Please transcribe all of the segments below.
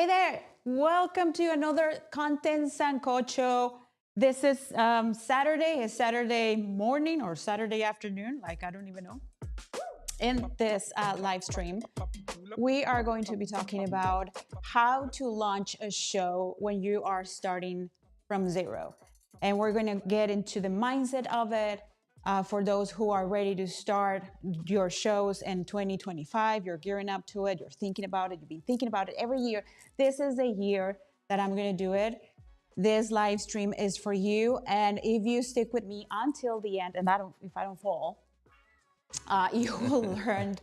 there, welcome to another Content Sancocho. This is Saturday, it's Saturday morning or Saturday afternoon, like I don't even know. In this live stream, we are going to be talking about how to launch a show when you are starting from zero. And we're going to get into the mindset of it. For those who are ready to start your shows in 2025, you're gearing up to it, you're thinking about it, you've been thinking about it every year. This is the year that I'm going to do it. This live stream is for you. And if you stick with me until the end, and if I don't fall, you will learn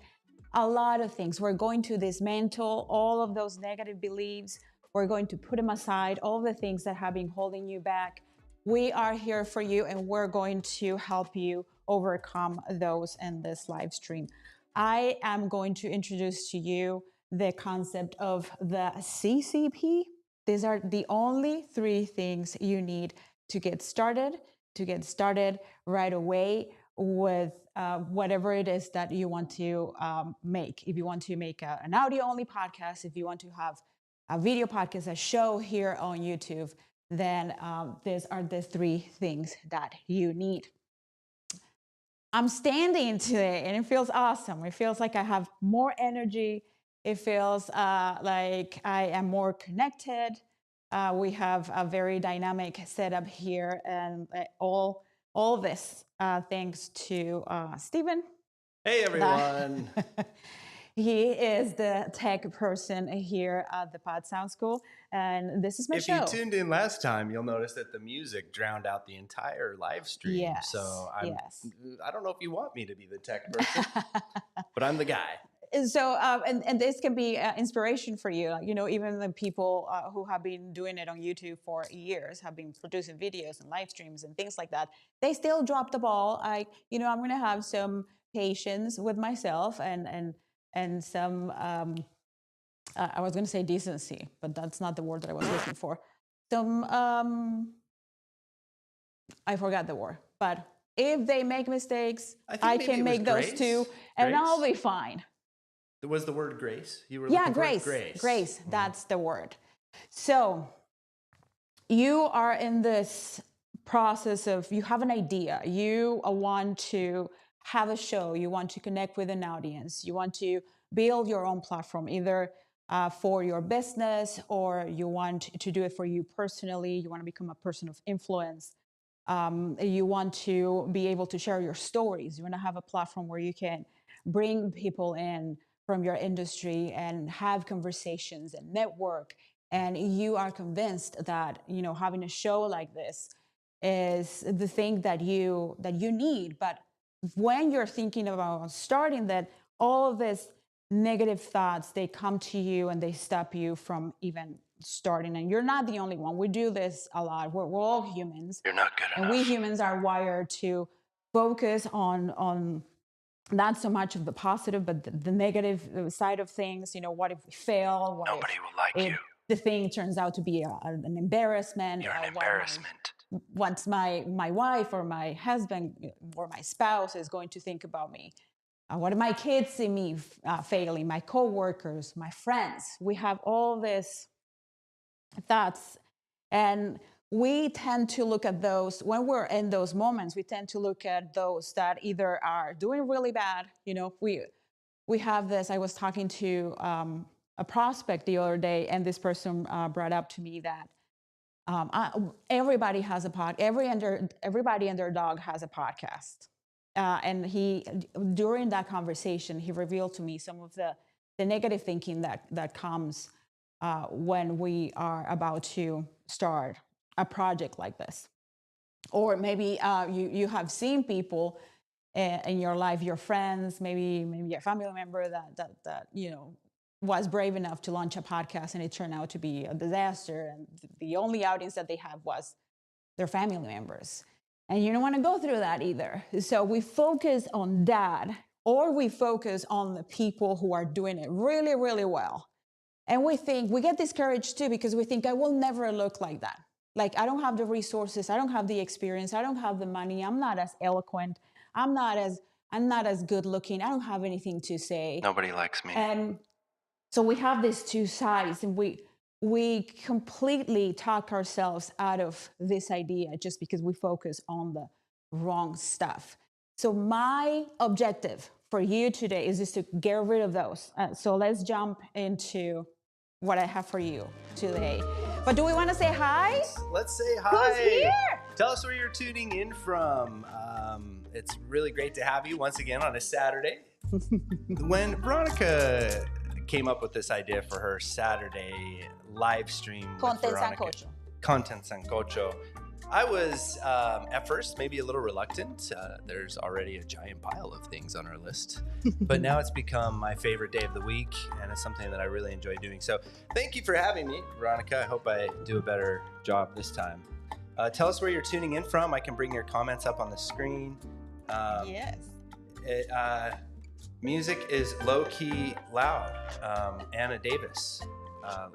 a lot of things. We're going to dismantle all of those negative beliefs. We're going to put them aside, all the things that have been holding you back. We are here for you, and we're going to help you overcome those in this live stream. I am going to introduce to you the concept of the CCP. These are the only 3 things you need to get started right away with whatever it is that you want to make. If you want to make an audio-only podcast, if you want to have a video podcast, a show here on YouTube, then these are the 3 things that you need. I'm standing today and it feels awesome. It feels like I have more energy. It feels like I am more connected. We have a very dynamic setup here, and all this thanks to Steven. Hey everyone. He is the tech person here at the Pod Sound School, and this is my show. If you tuned in last time, you'll notice that the music drowned out the entire live stream. Yes, so I don't know if you want me to be the tech person, but I'm the guy. So, and this can be inspiration for you. You know, even the people who have been doing it on YouTube for years, have been producing videos and live streams and things like that, they still drop the ball. I'm going to have some patience with myself and some, I was going to say decency, but that's not the word that I was looking for. Some, I forgot the word, but if they make mistakes, I can make those too, and I'll be fine. Was the word grace? You were grace. That's the word. So you are in this process of, you have an idea. You want to have a show. You want to connect with an audience. You want to build your own platform, either for your business, or you want to do it for you personally. You want to become a person of influence. You want to be able to share your stories. You want to have a platform where you can bring people in from your industry and have conversations and network. And you are convinced that, having a show like this is the thing that you need. But when you're thinking about starting that, all of these negative thoughts, they come to you and they stop you from even starting. And you're not the only one. We do this a lot. We're all humans. You're not good enough. And we humans are wired to focus on not so much of the positive, but the negative side of things. What if we fail? Nobody will like you. The thing turns out to be an embarrassment. You're an embarrassment. What my wife or my husband or my spouse is going to think about me. What do my kids see me failing? My coworkers, my friends. We have all these thoughts, and we tend to look at those when we're in those moments. We tend to look at those that either are doing really bad. We have this. I was talking to a prospect the other day, and this person brought up to me that everybody has a everybody and their dog has a podcast. And during that conversation, he revealed to me some of the negative thinking that comes when we are about to start a project like this. Or maybe you have seen people in your life, your friends, maybe a family member that was brave enough to launch a podcast, and it turned out to be a disaster, and the only audience that they have was their family members. And you don't want to go through that either. So we focus on that, or we focus on the people who are doing it really, really well. And we get discouraged too, because we think, I will never look like that. Like, I don't have the resources, I don't have the experience, I don't have the money, I'm not as eloquent, I'm not as good looking, I don't have anything to say. Nobody likes me. And so we have these 2 sides, and we we completely talk ourselves out of this idea just because we focus on the wrong stuff. So my objective for you today is just to get rid of those. So let's jump into what I have for you today. But do we want to say hi? Let's say hi. Who's here? Tell us where you're tuning in from. It's really great to have you once again on a Saturday. When Veronica came up with this idea for her Saturday live stream, Content Sancocho. Content Sancocho, I was at first maybe a little reluctant. There's already a giant pile of things on our list, but now it's become my favorite day of the week, and it's something that I really enjoy doing. So thank you for having me, Veronica. I hope I do a better job this time. Tell us where you're tuning in from. I can bring your comments up on the screen. Yes. Music is low-key loud. Anna Davis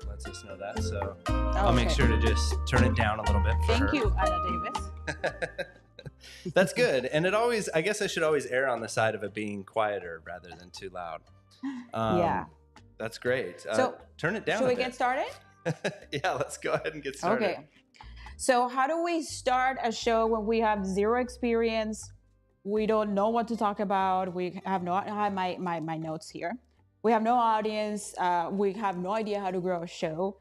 lets us know that, so I'll make sure to just turn it down a little bit for her. Thank you, Anna Davis. That's good. And I guess I should always err on the side of it being quieter rather than too loud. Yeah. That's great. So turn it down should a we bit. get started? Yeah, let's go ahead and get started. Okay. So how do we start a show when we have zero experience? We don't know what to talk about. I have my notes here. We have no audience. We have no idea how to grow a show.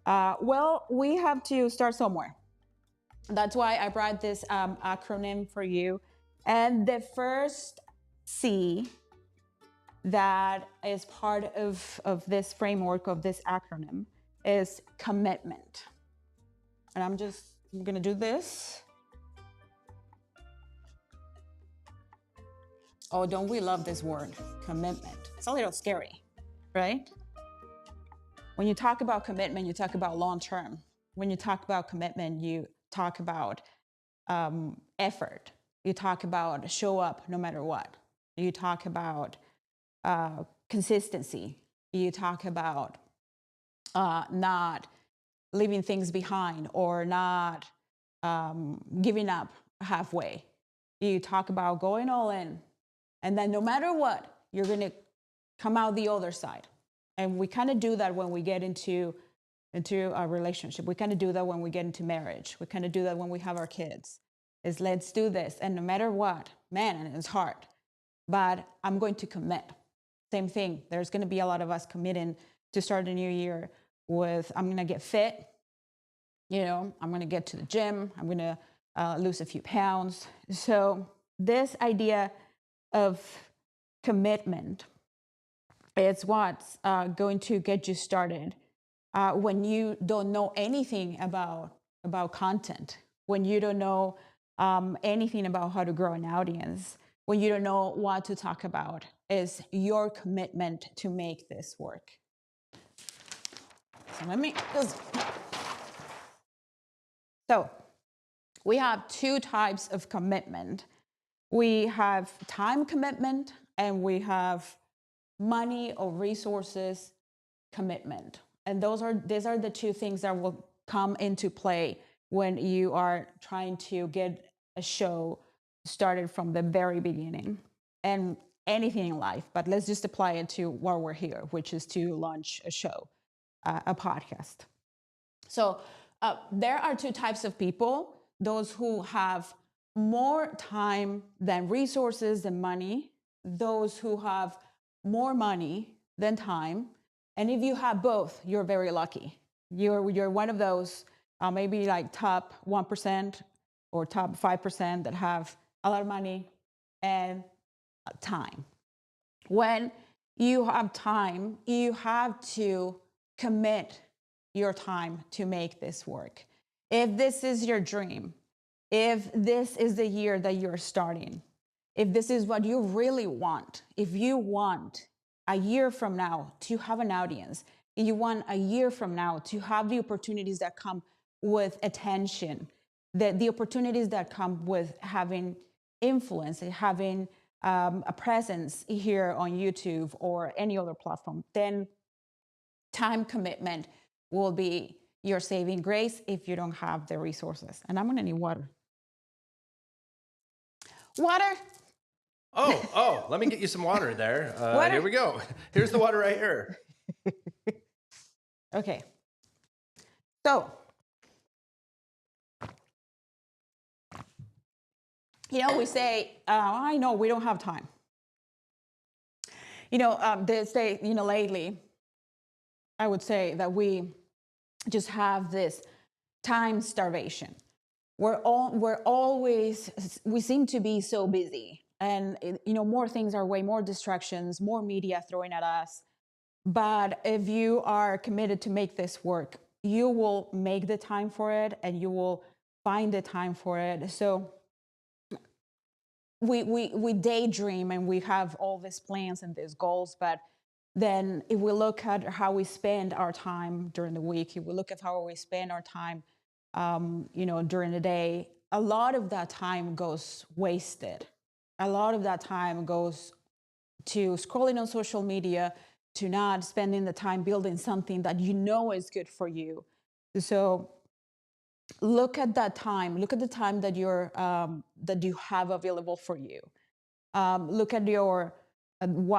Well, we have to start somewhere. That's why I brought this acronym for you. And the first C that is part of this framework, of this acronym, is commitment. And I'm going to do this. Oh, don't we love this word, commitment? It's a little scary, right? When you talk about commitment, you talk about long term. When you talk about commitment, you talk about effort. You talk about show up no matter what. You talk about consistency. You talk about not leaving things behind or not giving up halfway. You talk about going all in. And then no matter what, you're going to come out the other side. And we kind of do that when we get into a relationship. We kind of do that when we get into marriage. We kind of do that when we have our kids. Is let's do this. And no matter what, man, and it's hard, but I'm going to commit. Same thing. There's going to be a lot of us committing to start a new year with, I'm going to get fit. I'm going to get to the gym. I'm going to lose a few pounds. So this idea of commitment, it's what's going to get you started when you don't know anything about content, when you don't know anything about how to grow an audience, when you don't know what to talk about, is your commitment to make this work. So we have two types of commitment. We have time commitment and we have money or resources commitment. And these are the two things that will come into play when you are trying to get a show started from the very beginning, and anything in life. But let's just apply it to why we're here, which is to launch a show, a podcast. So there are two types of people: those who have more time than resources than money, those who have more money than time. And if you have both, you're very lucky. You're one of those maybe like top 1% or top 5% that have a lot of money and time. When you have time, you have to commit your time to make this work. If this is your dream, if this is the year that you're starting, if this is what you really want, if you want a year from now to have an audience, if you want a year from now to have the opportunities that come with attention, the opportunities that come with having influence, having a presence here on YouTube or any other platform, then time commitment will be your saving grace if you don't have the resources. And I'm gonna need water. Water. Oh, let me get you some water there. Water. Here we go. Here's the water right here. Okay. So, we say, I know we don't have time. Lately, I would say that we just have this time starvation. We seem to be so busy, and more things are way more distractions, more media throwing at us. But if you are committed to make this work, you will make the time for it, and you will find the time for it. So we daydream, and we have all these plans and these goals, but then if we look at how we spend our time during the week, if we look at how we spend our time during the day, a lot of that time goes wasted. A lot of that time goes to scrolling on social media, to not spending the time building something that is good for you. So look at that time. Look at the time that you have available for you. Look at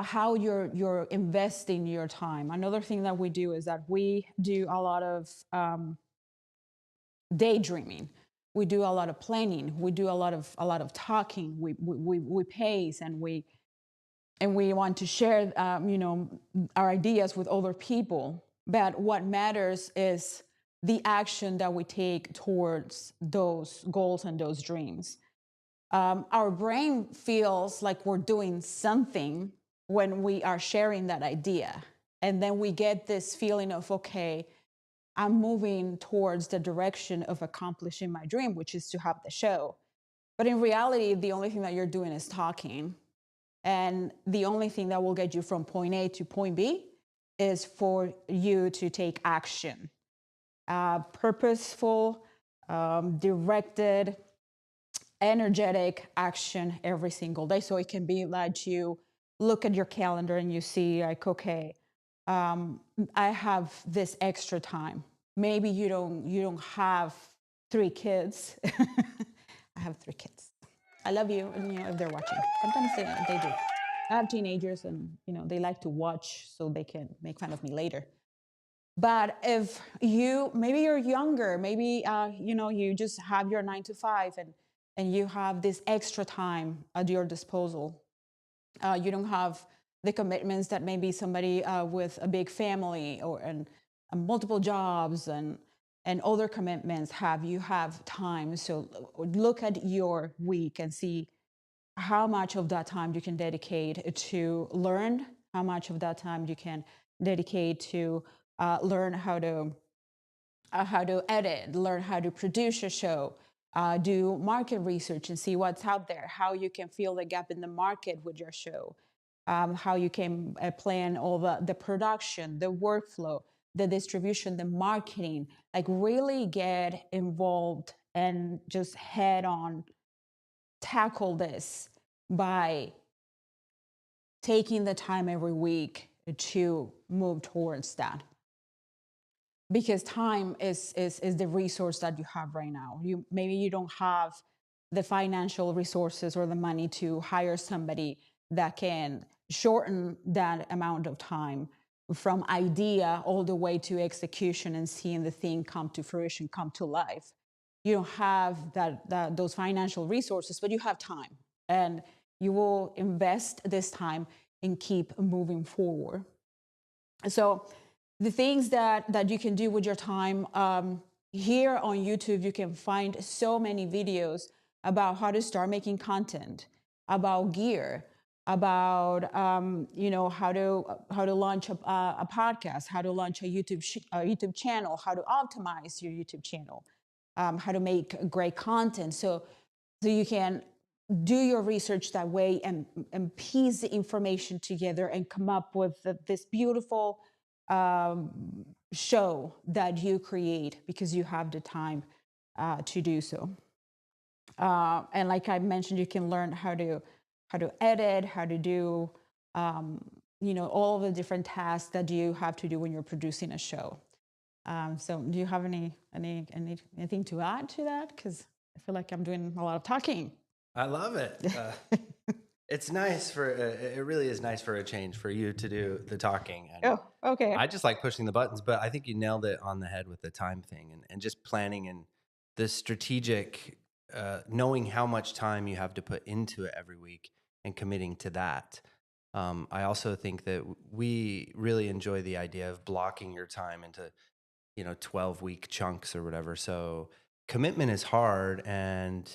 how you're investing your time. Another thing that we do is that we do a lot of daydreaming. We do a lot of planning. We do a lot of talking. We pace, and we want to share our ideas with other people. But what matters is the action that we take towards those goals and those dreams. Our brain feels like we're doing something when we are sharing that idea. And then we get this feeling of, okay, I'm moving towards the direction of accomplishing my dream, which is to have the show. But in reality, the only thing that you're doing is talking. And the only thing that will get you from point A to point B is for you to take action. Purposeful, directed, energetic action every single day. So it can be that you look at your calendar and you see, like, okay, I have this extra time. Maybe you don't have 3 kids. I have 3 kids. I love you, and if they're watching, sometimes they do. I have teenagers, and they like to watch so they can make fun of me later. But if maybe you're younger, maybe you just have your 9 to 5, and you have this extra time at your disposal. You don't have the commitments that maybe somebody with a big family and multiple jobs and other commitments have. You have time. So look at your week and see how much of that time you can dedicate to learn, how much of that time you can dedicate to learn how to edit, learn how to produce a show, do market research and see what's out there, how you can fill the gap in the market with your show, how you can plan all the production, the workflow, the distribution, the marketing, like really get involved and just head on tackle this by taking the time every week to move towards that. Because time is the resource that you have right now. Maybe you don't have the financial resources or the money to hire somebody that can shorten that amount of time from idea all the way to execution and seeing the thing come to fruition, come to life. You don't have those financial resources, but you have time, and you will invest this time and keep moving forward. So the things that you can do with your time, here on YouTube, you can find so many videos about how to start making content, about gear, about how to launch a podcast, how to launch a YouTube channel, how to optimize your YouTube channel, how to make great content. So you can do your research that way and piece the information together and come up with this beautiful show that you create because you have the time to do so. And like I mentioned, you can learn how to edit, how to do all of the different tasks that you have to do when you're producing a show. So do you have anything to add to that? Because I feel like I'm doing a lot of talking. I love it. It's nice for it really is nice for a change for you to do the talking. And Oh, okay. I just like pushing the buttons, but I think you nailed it on the head with the time thing and just planning and the strategic, knowing how much time you have to put into it every week and committing to that. I also think that we really enjoy the idea of blocking your time into 12-week chunks or whatever. So commitment is hard. And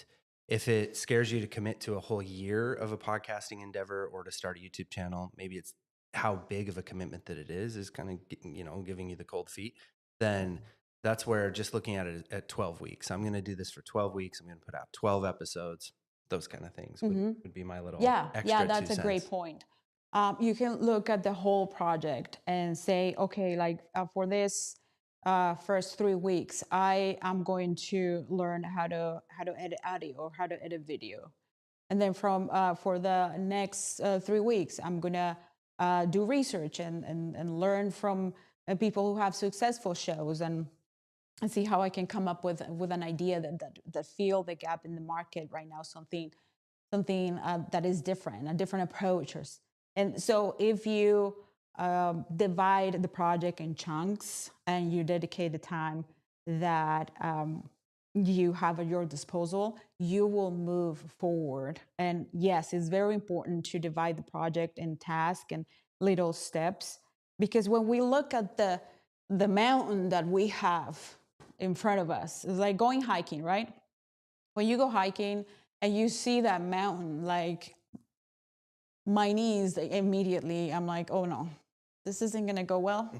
if it scares you to commit to a whole year of a podcasting endeavor or to start a YouTube channel, maybe it's how big of a commitment that it is kind of, giving you the cold feet. Then that's where just looking at it at 12 weeks, I'm going to do this for 12 weeks. I'm going to put out 12 episodes. Those kind of things would be my little extra That's 2 a great cents. point. You can look at the whole project and say, okay, like for this first 3 weeks, I am going to learn how to edit audio or how to edit video, and then from for the next 3 weeks, I'm gonna do research and learn from people who have successful shows and see how I can come up with an idea that fill the gap in the market right now, something that is different, a different approach. And so if you divide the project in chunks and you dedicate the time that you have at your disposal, you will move forward. And yes, it's very important to divide the project in tasks and little steps, because when we look at the mountain that we have in front of us, it's like going hiking, right? When you go hiking and you see that mountain, like my knees immediately, I'm like, oh no, this isn't gonna go well.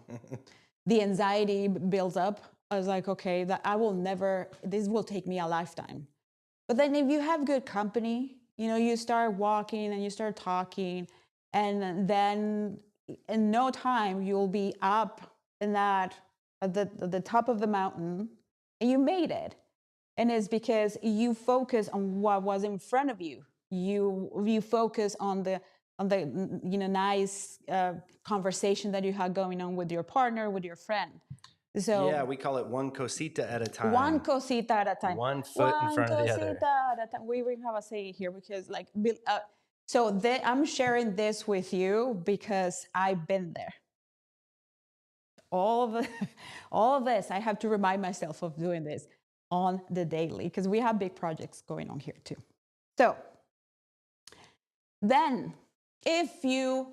The anxiety builds up. I was like, okay, that I will never, this will take me a lifetime. But then if you have good company, you start walking and you start talking, and then in no time you'll be up in that at the top of the mountain, and you made it. And it's because you focus on what was in front of you. You focus on the nice conversation that you had going on with your partner, with your friend. So Yeah, we call it one cosita at a time. one cosita at a time. One foot in front of the other. One cosita at a time. We have a saying here because, like, so I'm sharing this with you because I've been there. All of this, I have to remind myself of doing this on the daily because we have big projects going on here too. So then, if you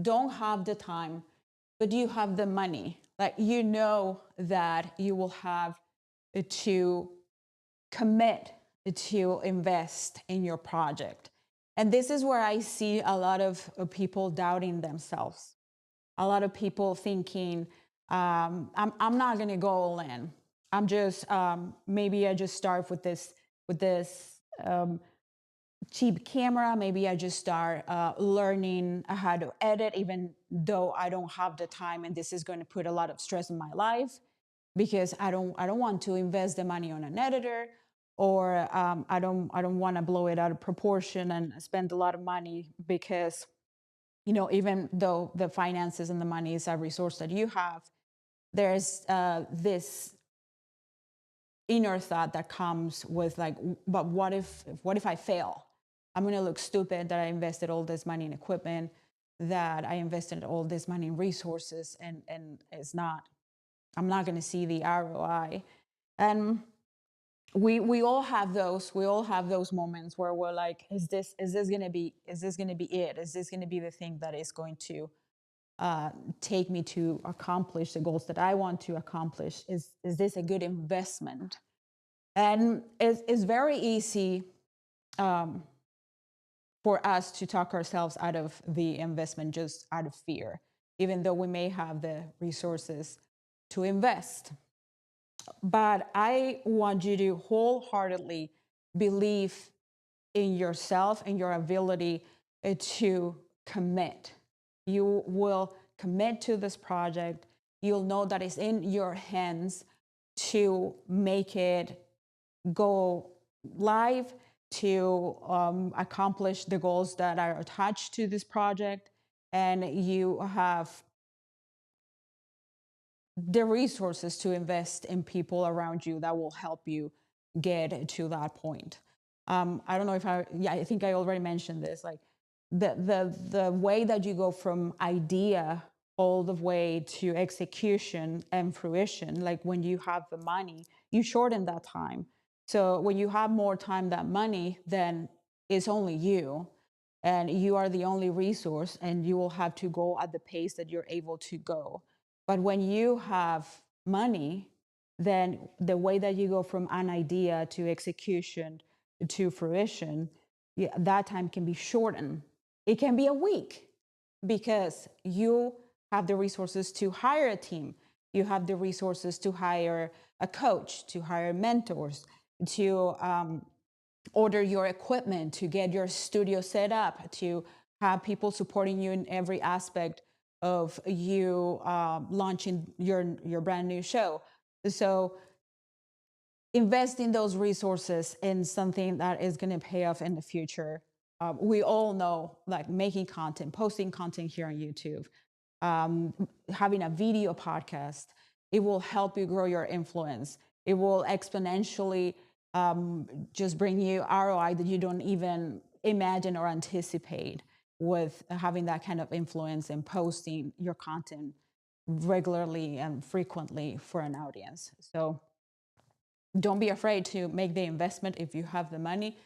don't have the time, but you have the money, like that you will have to commit to invest in your project. And this is where I see a lot of people doubting themselves. A lot of people thinking, I'm not going to go all in. I'm just, maybe I just start with this cheap camera. Maybe I just start learning how to edit, even though I don't have the time, and this is going to put a lot of stress in my life because I don't want to invest the money on an editor, or I don't want to blow it out of proportion and spend a lot of money because even though the finances and the money is a resource that you have, there's this inner thought that comes with like, but what if I fail? I'm going to look stupid that I invested all this money in equipment, that I invested all this money in resources, and I'm not going to see the ROI. And we all have those moments where we're like, is this going to be it? Is this going to be the thing that is going to take me to accomplish the goals that I want to accomplish? Is this a good investment? And it's very easy for us to talk ourselves out of the investment just out of fear, even though we may have the resources to invest. But I want you to wholeheartedly believe in yourself and your ability to commit. You will commit to this project. You'll know that it's in your hands to make it go live, to accomplish the goals that are attached to this project, and you have the resources to invest in people around you that will help you get to that point. I don't know if I think I already mentioned this. Like, the way that you go from idea all the way to execution and fruition, like when you have the money, you shorten that time. So when you have more time than money, then it's only you, and you are the only resource, and you will have to go at the pace that you're able to go. But when you have money, then the way that you go from an idea to execution to fruition, yeah, that time can be shortened. It can be a week because you have the resources to hire a team. You have the resources to hire a coach, to hire mentors, to order your equipment, to get your studio set up, to have people supporting you in every aspect of you launching your brand new show. So invest in those resources in something that is going to pay off in the future. We all know, like making content, posting content here on YouTube, having a video podcast, it will help you grow your influence. It will exponentially just bring you ROI that you don't even imagine or anticipate with having that kind of influence and posting your content regularly and frequently for an audience. So don't be afraid to make the investment if you have the money.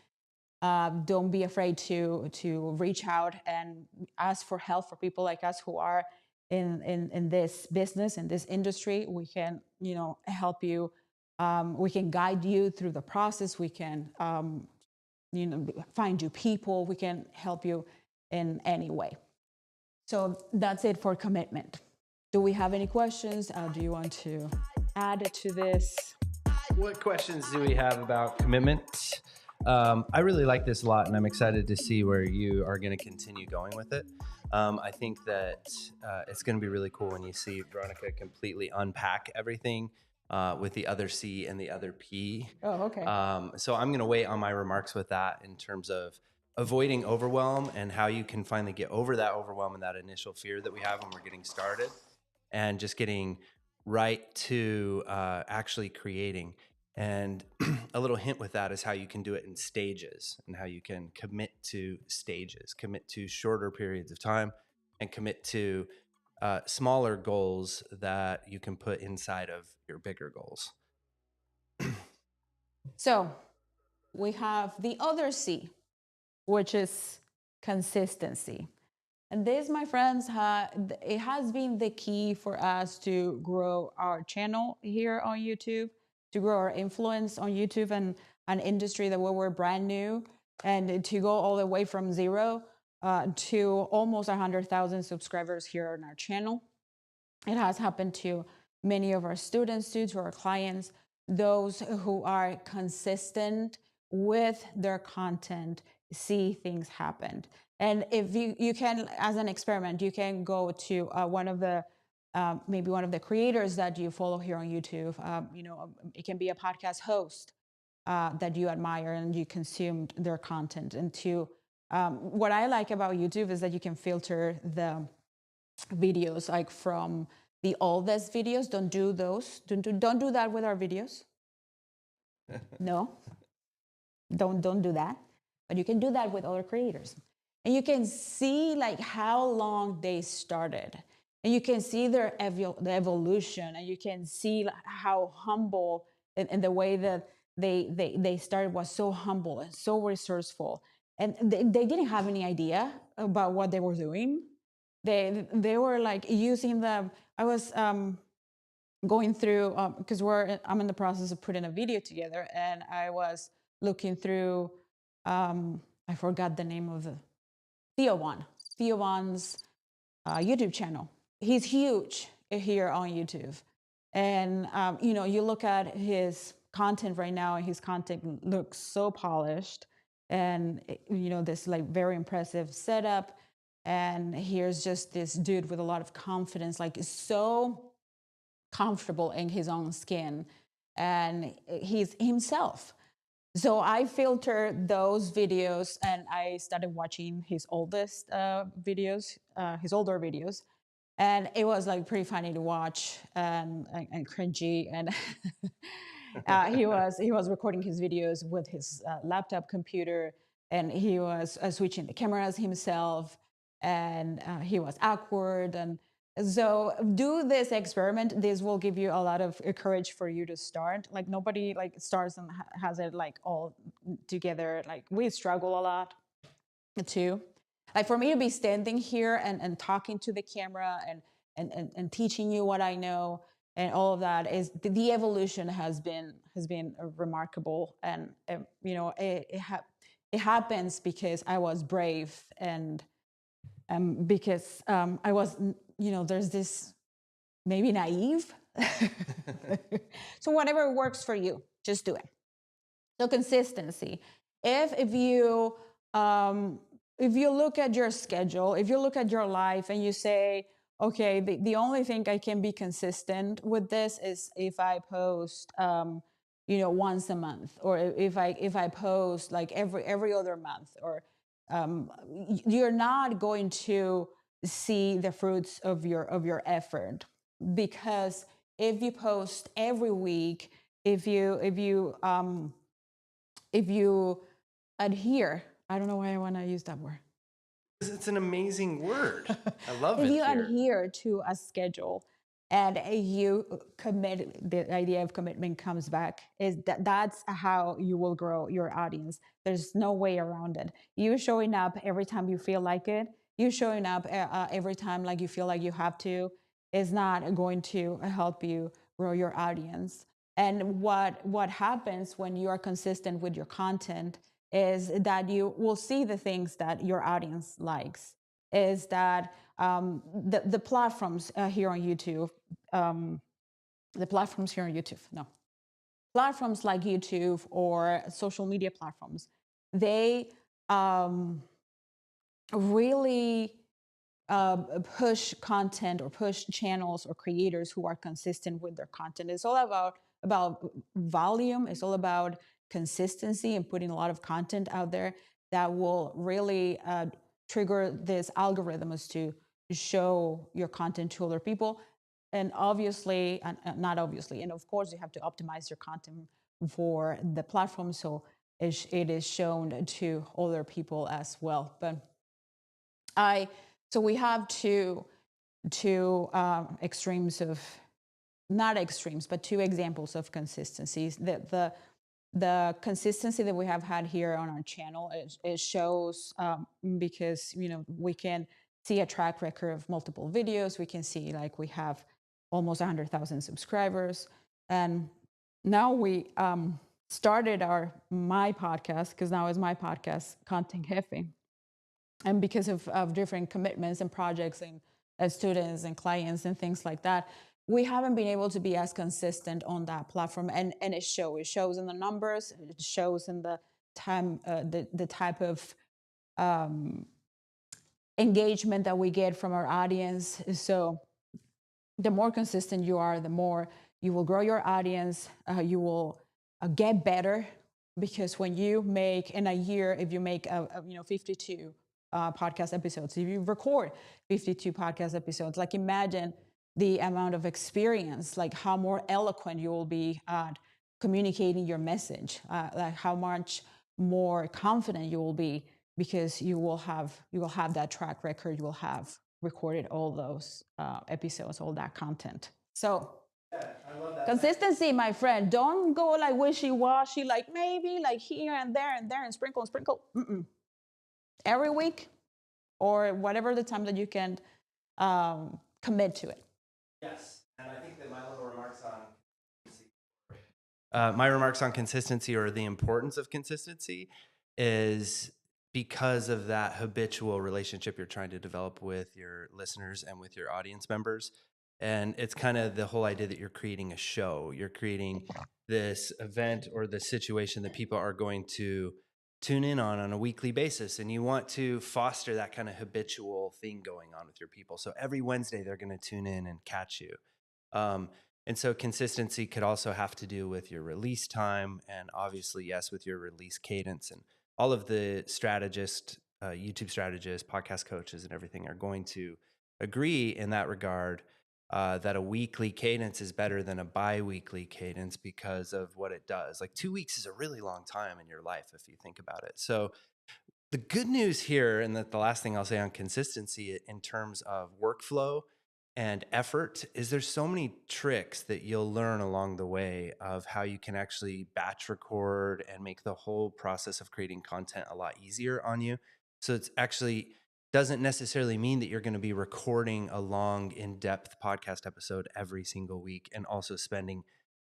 Don't be afraid to reach out and ask for help for people like us who are in this business, in this industry. We can, help you. We can guide you through the process. We can, find you people. We can help you in any way. So that's it for commitment. Do we have any questions? Do you want to add to this? What questions do we have about commitment? I really like this a lot, and I'm excited to see where you are going to continue going with it. I think that it's going to be really cool when you see Veronica completely unpack everything with the other C and the other P. Oh, okay. So I'm going to wait on my remarks with that in terms of avoiding overwhelm and how you can finally get over that overwhelm and that initial fear that we have when we're getting started, and just getting right to actually creating. And a little hint with that is how you can do it in stages, and how you can commit to stages, commit to shorter periods of time, and commit to smaller goals that you can put inside of your bigger goals. So we have the other C, which is consistency. And this, my friends, it has been the key for us to grow our channel here on YouTube, to grow our influence on YouTube and an industry that we're brand new, and to go all the way from zero to almost 100,000 subscribers here on our channel. It has happened to many of our students, to our clients, those who are consistent with their content, see things happen. And if you can, as an experiment, you can go to maybe one of the creators that you follow here on YouTube. It can be a podcast host that you admire and you consumed their content. And what I like about YouTube is that you can filter the videos, like from the oldest videos. Don't do those. Don't do that with our videos. No, don't do that. But you can do that with other creators, and you can see like how long they started, and you can see the evolution, and you can see how humble and the way that they started was so humble and so resourceful, and they didn't have any idea about what they were doing. They were like using the. I was going through because I'm in the process of putting a video together, and I was looking through. I forgot the name of the Theowan's YouTube channel. He's huge here on YouTube, and you look at his content right now, and his content looks so polished, and this like very impressive setup. And here's just this dude with a lot of confidence, like so comfortable in his own skin, and he's himself. So I filtered those videos, and I started watching his oldest videos, his older videos, and it was like pretty funny to watch and cringy. And he was recording his videos with his laptop computer, and he was switching the cameras himself, and he was awkward. And so do this experiment. This will give you a lot of courage for you to start. Like nobody like starts and has it like all together. Like we struggle a lot too. Like for me to be standing here and talking to the camera and teaching you what I know and all of that, is the evolution has been remarkable. And you know, it happens because I was brave, and because I was, you know, there's this maybe naive. So whatever works for you, just do it. So consistency. If you look at your schedule, if you look at your life and you say, okay, the only thing I can be consistent with this is if I post you know, once a month, or if I post like every other month, or you're not going to see the fruits of your effort. Because if you post every week, if you adhere, I don't know why I want to use that word. It's an amazing word. I love it. If you adhere to a schedule and you commit, the idea of commitment comes back, is that's how you will grow your audience. There's no way around it. You showing up every time you feel like it, you showing up every time like you feel like you have to, is not going to help you grow your audience. And what happens when you are consistent with your content is that you will see the things that your audience likes. Is that the platforms here on YouTube, platforms like YouTube or social media platforms, they really push content or push channels or creators who are consistent with their content. It's all about volume. It's all about consistency and putting a lot of content out there that will really trigger these algorithms to show your content to other people. And obviously, not obviously, and of course, you have to optimize your content for the platform so it is shown to other people as well. But so we have two extremes of, not extremes, but two examples of consistencies. The consistency that we have had here on our channel, it shows because, you know, we can see a track record of multiple videos. We can see like we have almost 100,000 subscribers, and now we started my podcast, because now is my podcast content heavy. And because of different commitments and projects and students and clients and things like that, we haven't been able to be as consistent on that platform. And it shows in the numbers, it shows in the time, the type of engagement that we get from our audience. So the more consistent you are, the more you will grow your audience, you will get better. Because when you make in a year, if you make 52 podcast episodes, if you record 52 podcast episodes, like imagine the amount of experience, like how more eloquent you will be at communicating your message, like how much more confident you will be, because you will have that track record, you will have recorded all those episodes, all that content. So I love that. Consistency, my friend. Don't go like wishy-washy, like maybe, like here and there and sprinkle. Mm-mm. Every week, or whatever the time that you can commit to it. Yes, and I think that my little remarks on consistency, or the importance of consistency, is because of that habitual relationship you're trying to develop with your listeners and with your audience members. And it's kind of the whole idea that you're creating a show. You're creating this event or the situation that people are going to tune in on a weekly basis. And you want to foster that kind of habitual thing going on with your people. So every Wednesday, they're going to tune in and catch you. And so consistency could also have to do with your release time, and obviously, yes, with your release cadence. And all of the strategists, YouTube strategists, podcast coaches, and everything are going to agree in that regard, that a weekly cadence is better than a bi-weekly cadence because of what it does. Like 2 weeks is a really long time in your life if you think about it. So The good news here, and that the last thing I'll say on consistency in terms of workflow and effort, is there's so many tricks that you'll learn along the way of how you can actually batch record and make the whole process of creating content a lot easier on you. So it's actually doesn't necessarily mean that you're going to be recording a long, in-depth podcast episode every single week and also spending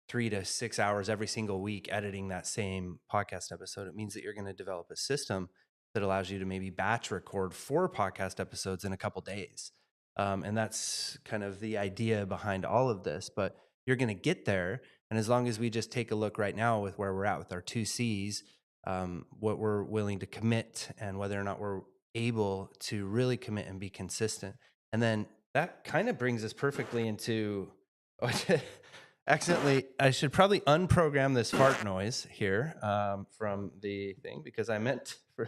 3 to 6 hours every single week editing that same podcast episode. It means that you're going to develop a system that allows you to maybe batch record 4 podcast episodes in a couple days. And that's kind of the idea behind all of this. But you're going to get there. And as long as we just take a look right now with where we're at with our 2 C's, what we're willing to commit and whether or not we're able to really commit and be consistent. And then that kind of brings us perfectly into accidentally, I should probably unprogram this fart noise here from the thing, because I meant for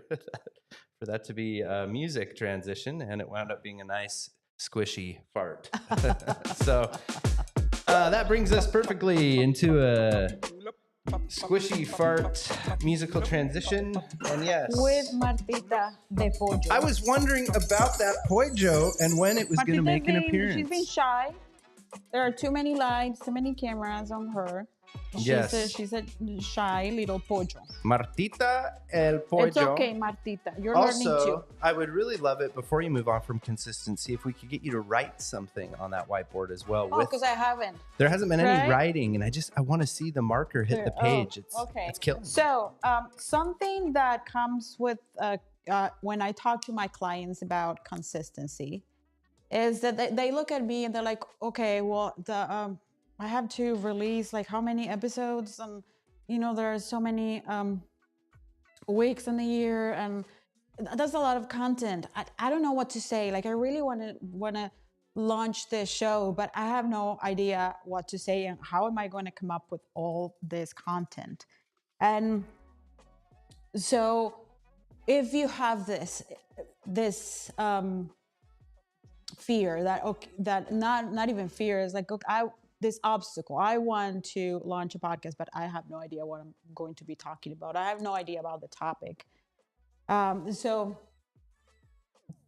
that to be a music transition, and it wound up being a nice squishy fart. So that brings us perfectly into a squishy fart musical transition. And yes, With Martita de Pollo. I was wondering about that pollo and when it was going to make an appearance. She's been shy. There are too many lights, too many cameras on her. She's a shy little pollo. Martita el pollo. It's okay, Martita. You're learning too. Also, I would really love it, before you move on from consistency, if we could get you to write something on that whiteboard as well. Oh, because I haven't. There hasn't been any writing, and I want to see the marker hit the page. It's killing me. So something that comes with when I talk to my clients about consistency is that they look at me and they're like, okay, well, I have to release like how many episodes, and there are so many weeks in the year, and that's a lot of content. I don't know what to say. Like, I really want to launch this show, but I have no idea what to say and how am I going to come up with all this content. And so if you have this fear that not even fear, is like, okay, this obstacle, I want to launch a podcast, but I have no idea what I'm going to be talking about. I have no idea about the topic. So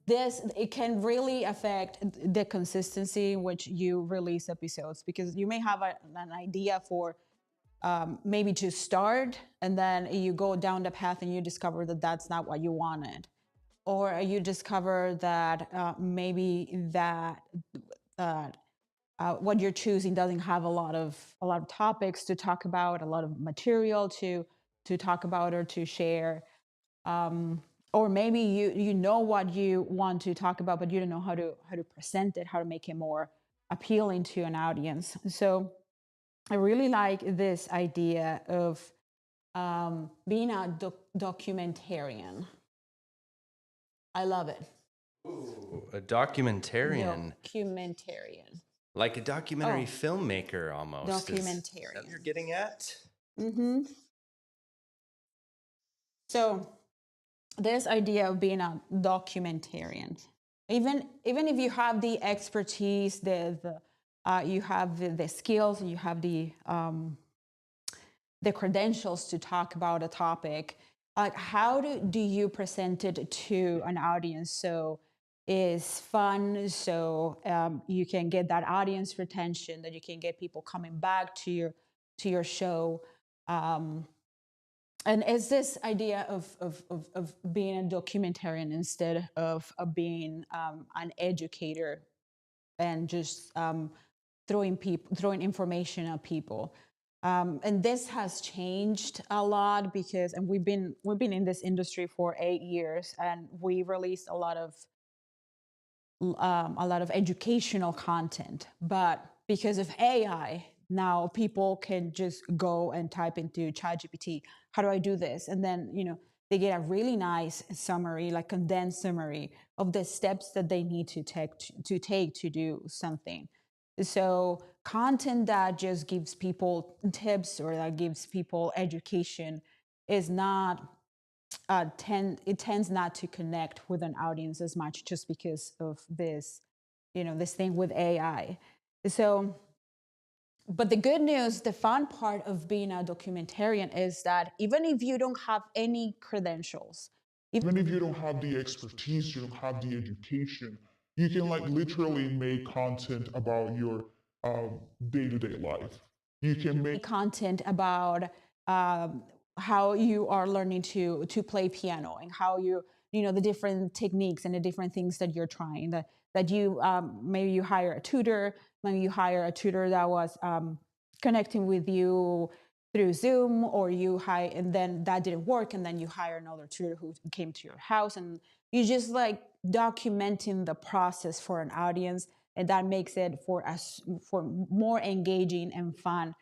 it can really affect the consistency in which you release episodes, because you may have an idea for maybe to start, and then you go down the path and you discover that that's not what you wanted. Or you discover that maybe that what you're choosing doesn't have a lot of topics to talk about, a lot of material to talk about or to share. Or maybe you know what you want to talk about, but you don't know how to present it, how to make it more appealing to an audience. So I really like this idea of being a documentarian. I love it. Ooh, a documentarian. Documentarian. Like a documentary filmmaker almost. Documentarian. Is that what you're getting at? Mm-hmm. So this idea of being a documentarian, even if you have the expertise, you have the skills, you have the credentials to talk about a topic, like how do you present it to an audience so it's fun, so you can get that audience retention, that you can get people coming back to your show. And it's this idea of being a documentarian instead of being an educator and just throwing information at people. And this has changed a lot because, and we've been in this industry for 8 years, and we released a lot of educational content. But because of AI, now people can just go and type into ChatGPT, how do I do this? And then, they get a really nice summary, like condensed summary of the steps that they need to take to do something. So content that just gives people tips or that gives people education is not, it tends not to connect with an audience as much, just because of this, this thing with AI. So, but the good news, the fun part of being a documentarian is that even if you don't have any credentials, Even if you don't have the expertise, you don't have the education, you can like literally make content about your day-to-day life. You can make content about how you are learning to play piano, and how you know the different techniques and the different things that you're trying, that you maybe you hire a tutor, maybe you hire a tutor that was connecting with you through Zoom, or you hire, and then that didn't work, and then you hire another tutor who came to your house, and you just like documenting the process for an audience, and that makes it for us for more engaging and fun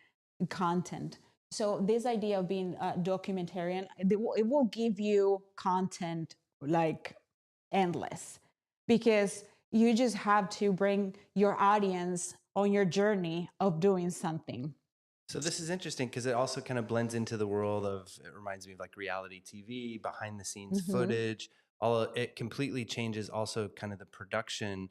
content. So this idea of being a documentarian, it will give you content like endless, because you just have to bring your audience on your journey of doing something. So this is interesting because it also kind of blends into the world of, it reminds me of like reality TV, behind the scenes footage. It completely changes also kind of the production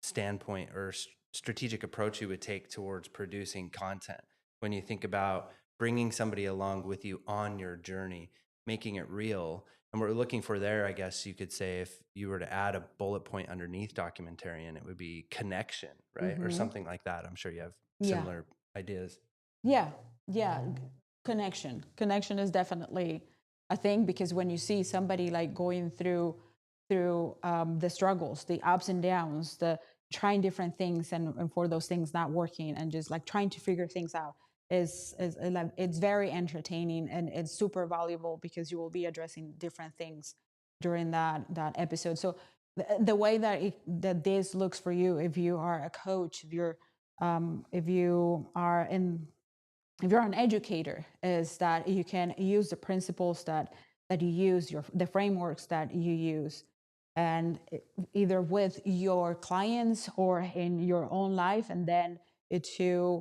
standpoint or strategic approach you would take towards producing content. When you think about bringing somebody along with you on your journey, making it real. And what we're looking for there, I guess you could say, if you were to add a bullet point underneath documentarian, it would be connection, right? Or something like that. I'm sure you have similar ideas. Yeah, connection is definitely a thing, because when you see somebody like going through the struggles, the ups and downs, the trying different things, and for those things not working, and just like trying to figure things out, is it's very entertaining, and it's super valuable, because you will be addressing different things during that episode. So the way that this looks for you, if you are a coach, if you're if you're an educator, is that you can use the principles that you use, the frameworks that you use, and either with your clients or in your own life, and then to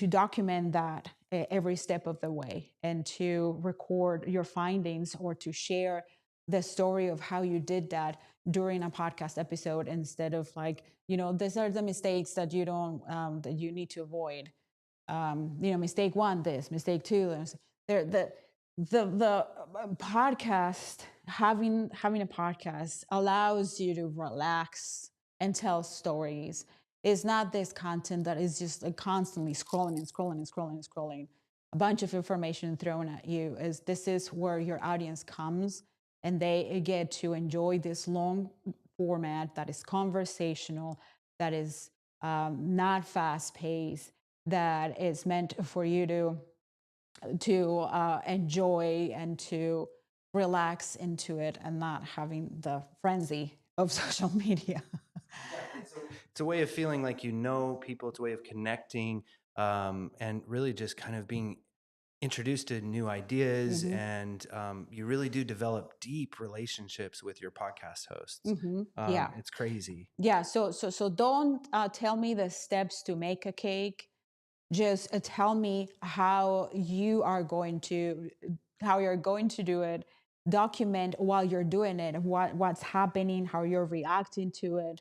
document that every step of the way, and to record your findings, or to share the story of how you did that during a podcast episode, instead of like, these are the mistakes that you don't that you need to avoid. Mistake one, this, mistake two, the podcast, having a podcast allows you to relax and tell stories. It's not this content that is just like constantly scrolling and scrolling and scrolling and scrolling, a bunch of information thrown at you. This is where your audience comes, and they get to enjoy this long format that is conversational, that is not fast paced, that is meant for you to enjoy and to relax into it, and not having the frenzy of social media. It's a way of feeling like you know people. It's a way of connecting, and really just kind of being introduced to new ideas, and you really do develop deep relationships with your podcast hosts. It's crazy. Yeah. So don't tell me the steps to make a cake. Just tell me how you're going to do it. Document while you're doing it, what's happening, how you're reacting to it.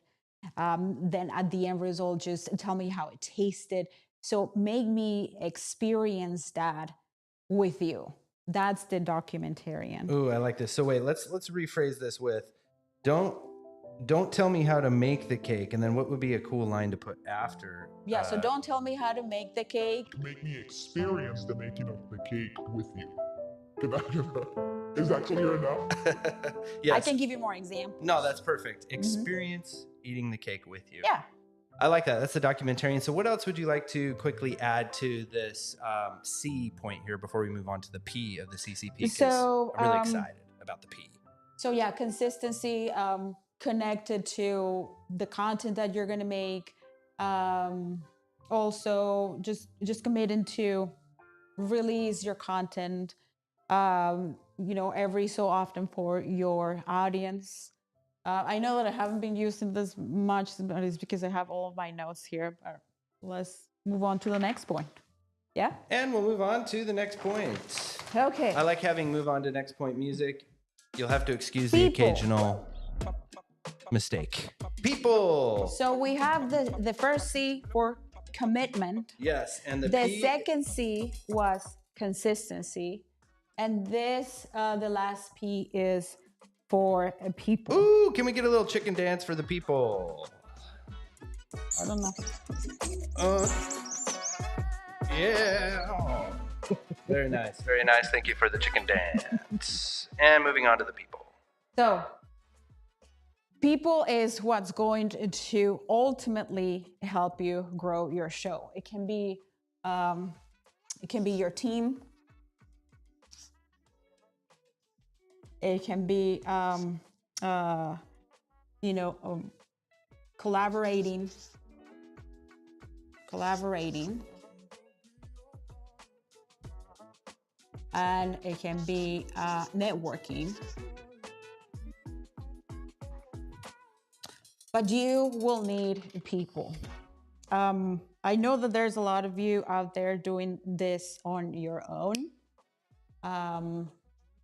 Then at the end result, just tell me how it tasted. So make me experience that with you. That's the documentarian. Ooh, I like this. So wait, let's rephrase this with, don't tell me how to make the cake, and then what would be a cool line to put after? Yeah, so don't tell me how to make the cake. Make me experience the making of the cake with you. Is that clear enough? Yes. I can give you more examples. No, that's perfect. Experience eating the cake with you. Yeah. I like that. That's the documentarian. So what else would you like to quickly add to this C point here before we move on to the P of the CCP? So I'm really excited about the P. So yeah, consistency, connected to the content that you're going to make. Also just committing to release your content, every so often for your audience. I know that I haven't been using this much, but it's because I have all of my notes here. But let's move on to the next point. Yeah? And we'll move on to the next point. Okay. I like having move on to next point music. You'll have to excuse the occasional mistake. People. So we have the first C for commitment. Yes, and the The P. second C was consistency. And this, the last P is for people. Ooh, can we get a little chicken dance for the people? I don't know. Yeah. Very nice. Very nice. Thank you for the chicken dance. And moving on to the people. So, people is what's going to ultimately help you grow your show. It can be your team. It can be collaborating, and it can be networking. But you will need people. I know that there's a lot of you out there doing this on your own.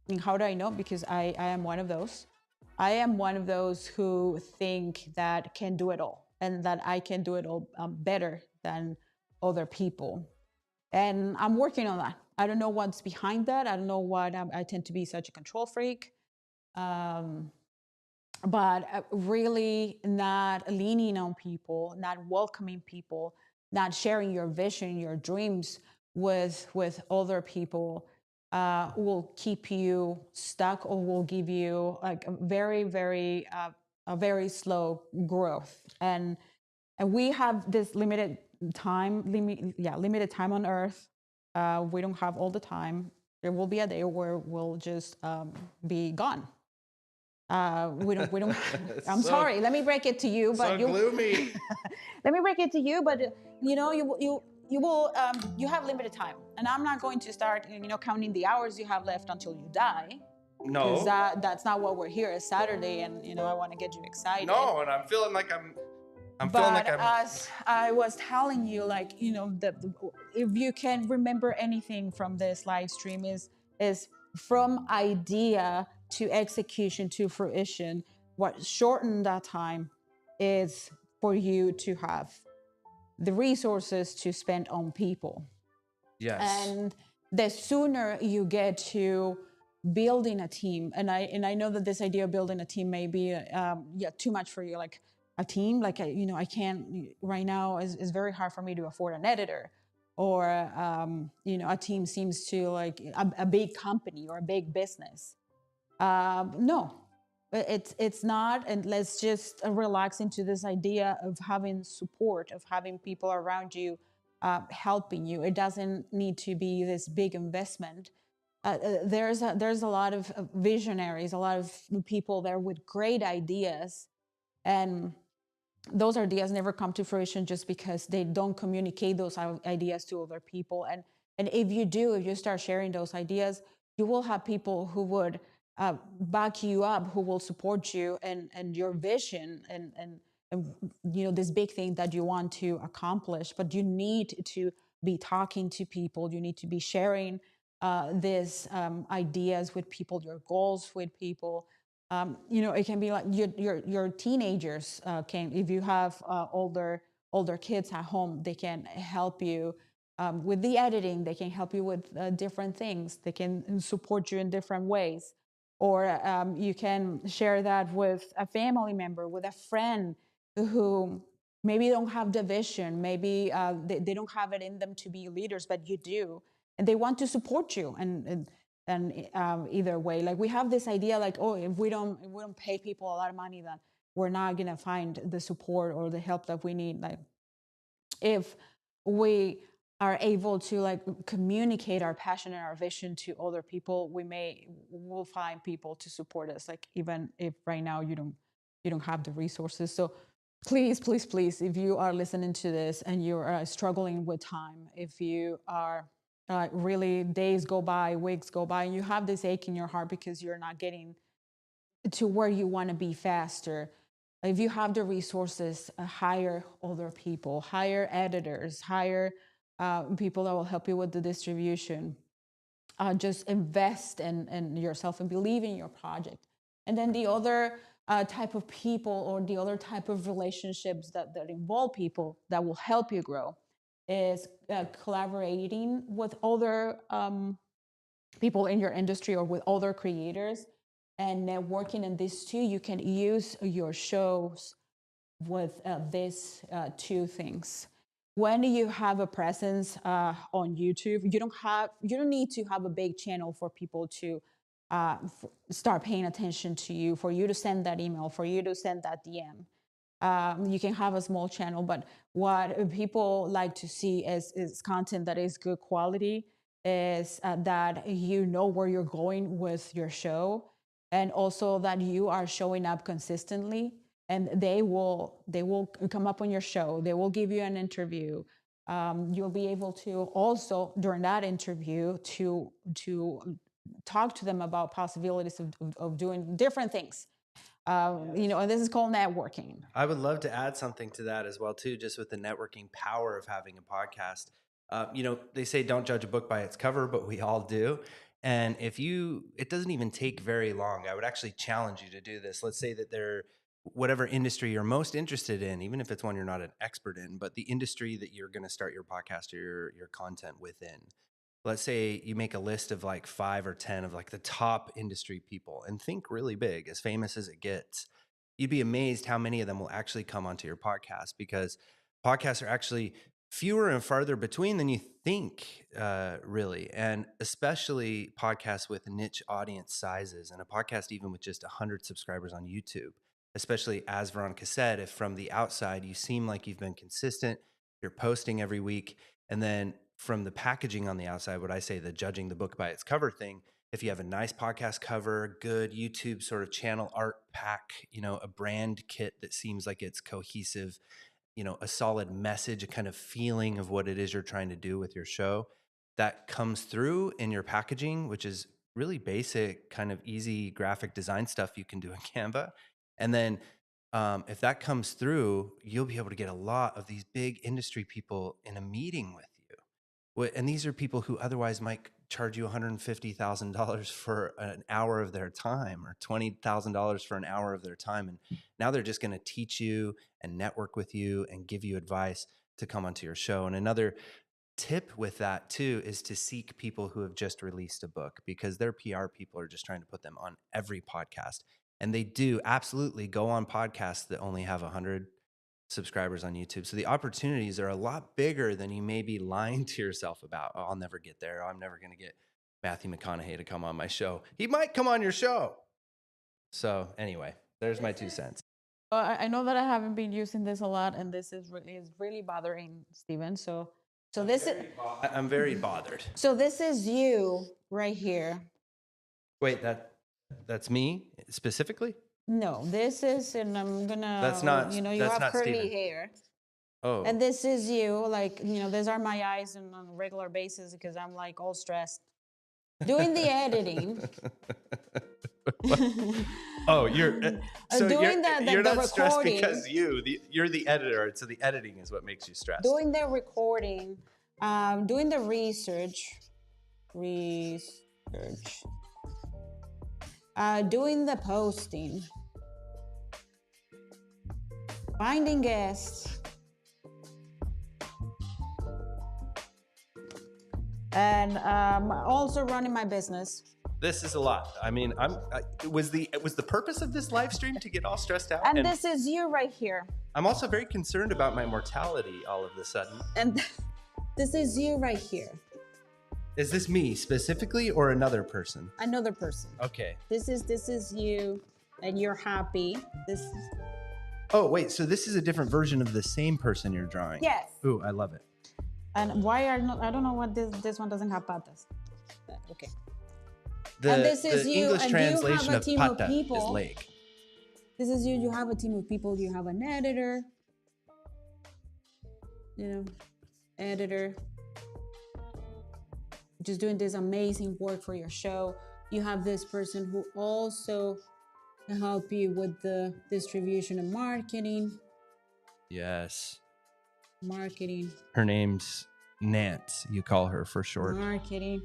And how do I know? Because I am one of those. I am one of those who think that can do it all and that I can do it all better than other people. And I'm working on that. I don't know what's behind that. I don't know what I tend to be such a control freak. But really not leaning on people, not welcoming people, not sharing your vision, your dreams with other people will keep you stuck or will give you like a very slow growth. And we have this limited time on Earth. We don't have all the time. There will be a day where we'll just be gone. We don't. I'm sorry. Let me break it to you, but So gloomy. let me break it to you, but you will. You have limited time, and I'm not going to start counting the hours you have left until you die. No. Because that's not what we're here. It's Saturday, and I want to get you excited. No, and I'm feeling like I'm as I was telling you, if you can remember anything from this live stream is from idea to execution to fruition. What shortened that time is for you to have the resources to spend on people. Yes. And the sooner you get to building a team, and I know that this idea of building a team may be too much for you, like a team, like I can't right now is very hard for me to afford an editor, or a team seems to like a big company or a big business. No, it's not, and let's just relax into this idea of having support, of having people around you helping you. It doesn't need to be this big investment. There's a lot of visionaries, a lot of people there with great ideas, and those ideas never come to fruition just because they don't communicate those ideas to other people. And if you start sharing those ideas, you will have people who would back you up, who will support you and your vision and this big thing that you want to accomplish. But you need to be talking to people. You need to be sharing these ideas with people, your goals with people. It can be like your teenagers can, if you have older kids at home, they can help you with the editing. They can help you with different things. They can support you in different ways. Or you can share that with a family member, with a friend who maybe don't have the vision, maybe they don't have it in them to be leaders, but you do, and they want to support you. And either way, like we have this idea, like, oh, if we don't pay people a lot of money, then we're not gonna find the support or the help that we need. Like, if we are able to like communicate our passion and our vision to other people, we'll find people to support us, like even if right now you don't have the resources. So please, if you are listening to this and you're struggling with time, if you are really days go by, weeks go by, and you have this ache in your heart because you're not getting to where you want to be faster, if you have the resources, hire other people, hire editors, hire people that will help you with the distribution. Just invest in yourself and believe in your project. And then the other type of people, or the other type of relationships that involve people that will help you grow, is collaborating with other people in your industry or with other creators and networking in these two, you can use your shows with these two things. When you have a presence on YouTube, you don't need to have a big channel for people to start paying attention to you, for you to send that email, for you to send that DM. You can have a small channel, but what people like to see is content that is good quality, is that you know where you're going with your show, and also that you are showing up consistently, and they will come up on your show. They will give you an interview. You'll be able to also during that interview to talk to them about possibilities of doing different things. And this is called networking. I would love to add something to that as well, too, just with the networking power of having a podcast. They say don't judge a book by its cover, but we all do. And it doesn't even take very long. I would actually challenge you to do this. Let's say that whatever industry you're most interested in, even if it's one you're not an expert in, but the industry that you're going to start your podcast or your content within. Let's say you make a list of like 5 or 10 of like the top industry people and think really big, as famous as it gets. You'd be amazed how many of them will actually come onto your podcast, because podcasts are actually fewer and farther between than you think, really. And especially podcasts with niche audience sizes, and a podcast even with just 100 subscribers on YouTube. Especially, as Veronica said, if from the outside you seem like you've been consistent, you're posting every week, and then from the packaging on the outside, what I say, the judging the book by its cover thing, if you have a nice podcast cover, good YouTube sort of channel art pack, a brand kit that seems like it's cohesive, a solid message, a kind of feeling of what it is you're trying to do with your show, that comes through in your packaging, which is really basic, kind of easy graphic design stuff you can do in Canva. And then if that comes through, you'll be able to get a lot of these big industry people in a meeting with you. And these are people who otherwise might charge you $150,000 for an hour of their time, or $20,000 for an hour of their time. And now they're just going to teach you and network with you and give you advice to come onto your show. And another tip with that too is to seek people who have just released a book, because their PR people are just trying to put them on every podcast. And they do absolutely go on podcasts that only have 100 subscribers on YouTube. So the opportunities are a lot bigger than you may be lying to yourself about. Oh, I'll never get there. I'm never going to get Matthew McConaughey to come on my show. He might come on your show. So anyway, there's my 2 cents. I know that I haven't been using this a lot, and this is really bothering Steven. So I'm very bothered. So this is you right here. Wait, that's me specifically? No, this is, and I'm gonna. That's not. You that's have not curly Steven. hair. Oh. And this is you, like, these are my eyes on a regular basis because I'm like all stressed doing the editing. Oh, you're so doing you're not the stressed recording. because you're the editor, so the editing is what makes you stressed. Doing the recording, doing the research, doing the posting, finding guests, and also running my business. This is a lot. I mean, was the purpose of this live stream to get all stressed out? And this is you right here. I'm also very concerned about my mortality all of a sudden. And this is you right here. Is this me specifically or another person? Another person. Okay. This is you, and you're happy. Oh, wait, so this is a different version of the same person you're drawing? Yes. Ooh, I love it. And why I don't know what this one doesn't have patas. Okay. And this is you, English and translation you have a of team pata of people. is leg. This is you. You have a team of people. You have an editor. Just doing this amazing work for your show. You have this person who also can help you with the distribution and marketing. Yes. Marketing. Her name's Nant. You call her for short. Marketing.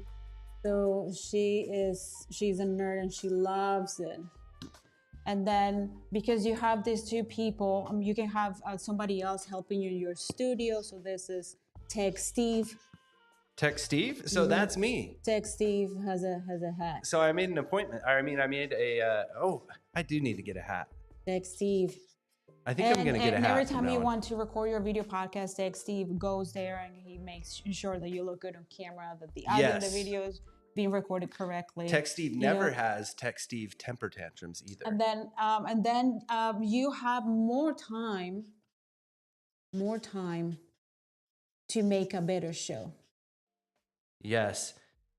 So she's a nerd and she loves it. And then because you have these two people, you can have somebody else helping you in your studio. So this is Tech Steve. Text Steve. So that's me. Text Steve has a hat. So I made an appointment. I made a. I do need to get a hat. Text Steve. I think I'm gonna get a hat. And every time you want to record your video podcast, Text Steve goes there and he makes sure that you look good on camera, that the audio of the video is being recorded correctly. Text Steve never has Text Steve temper tantrums either. And then you have more time to make a better show. Yes,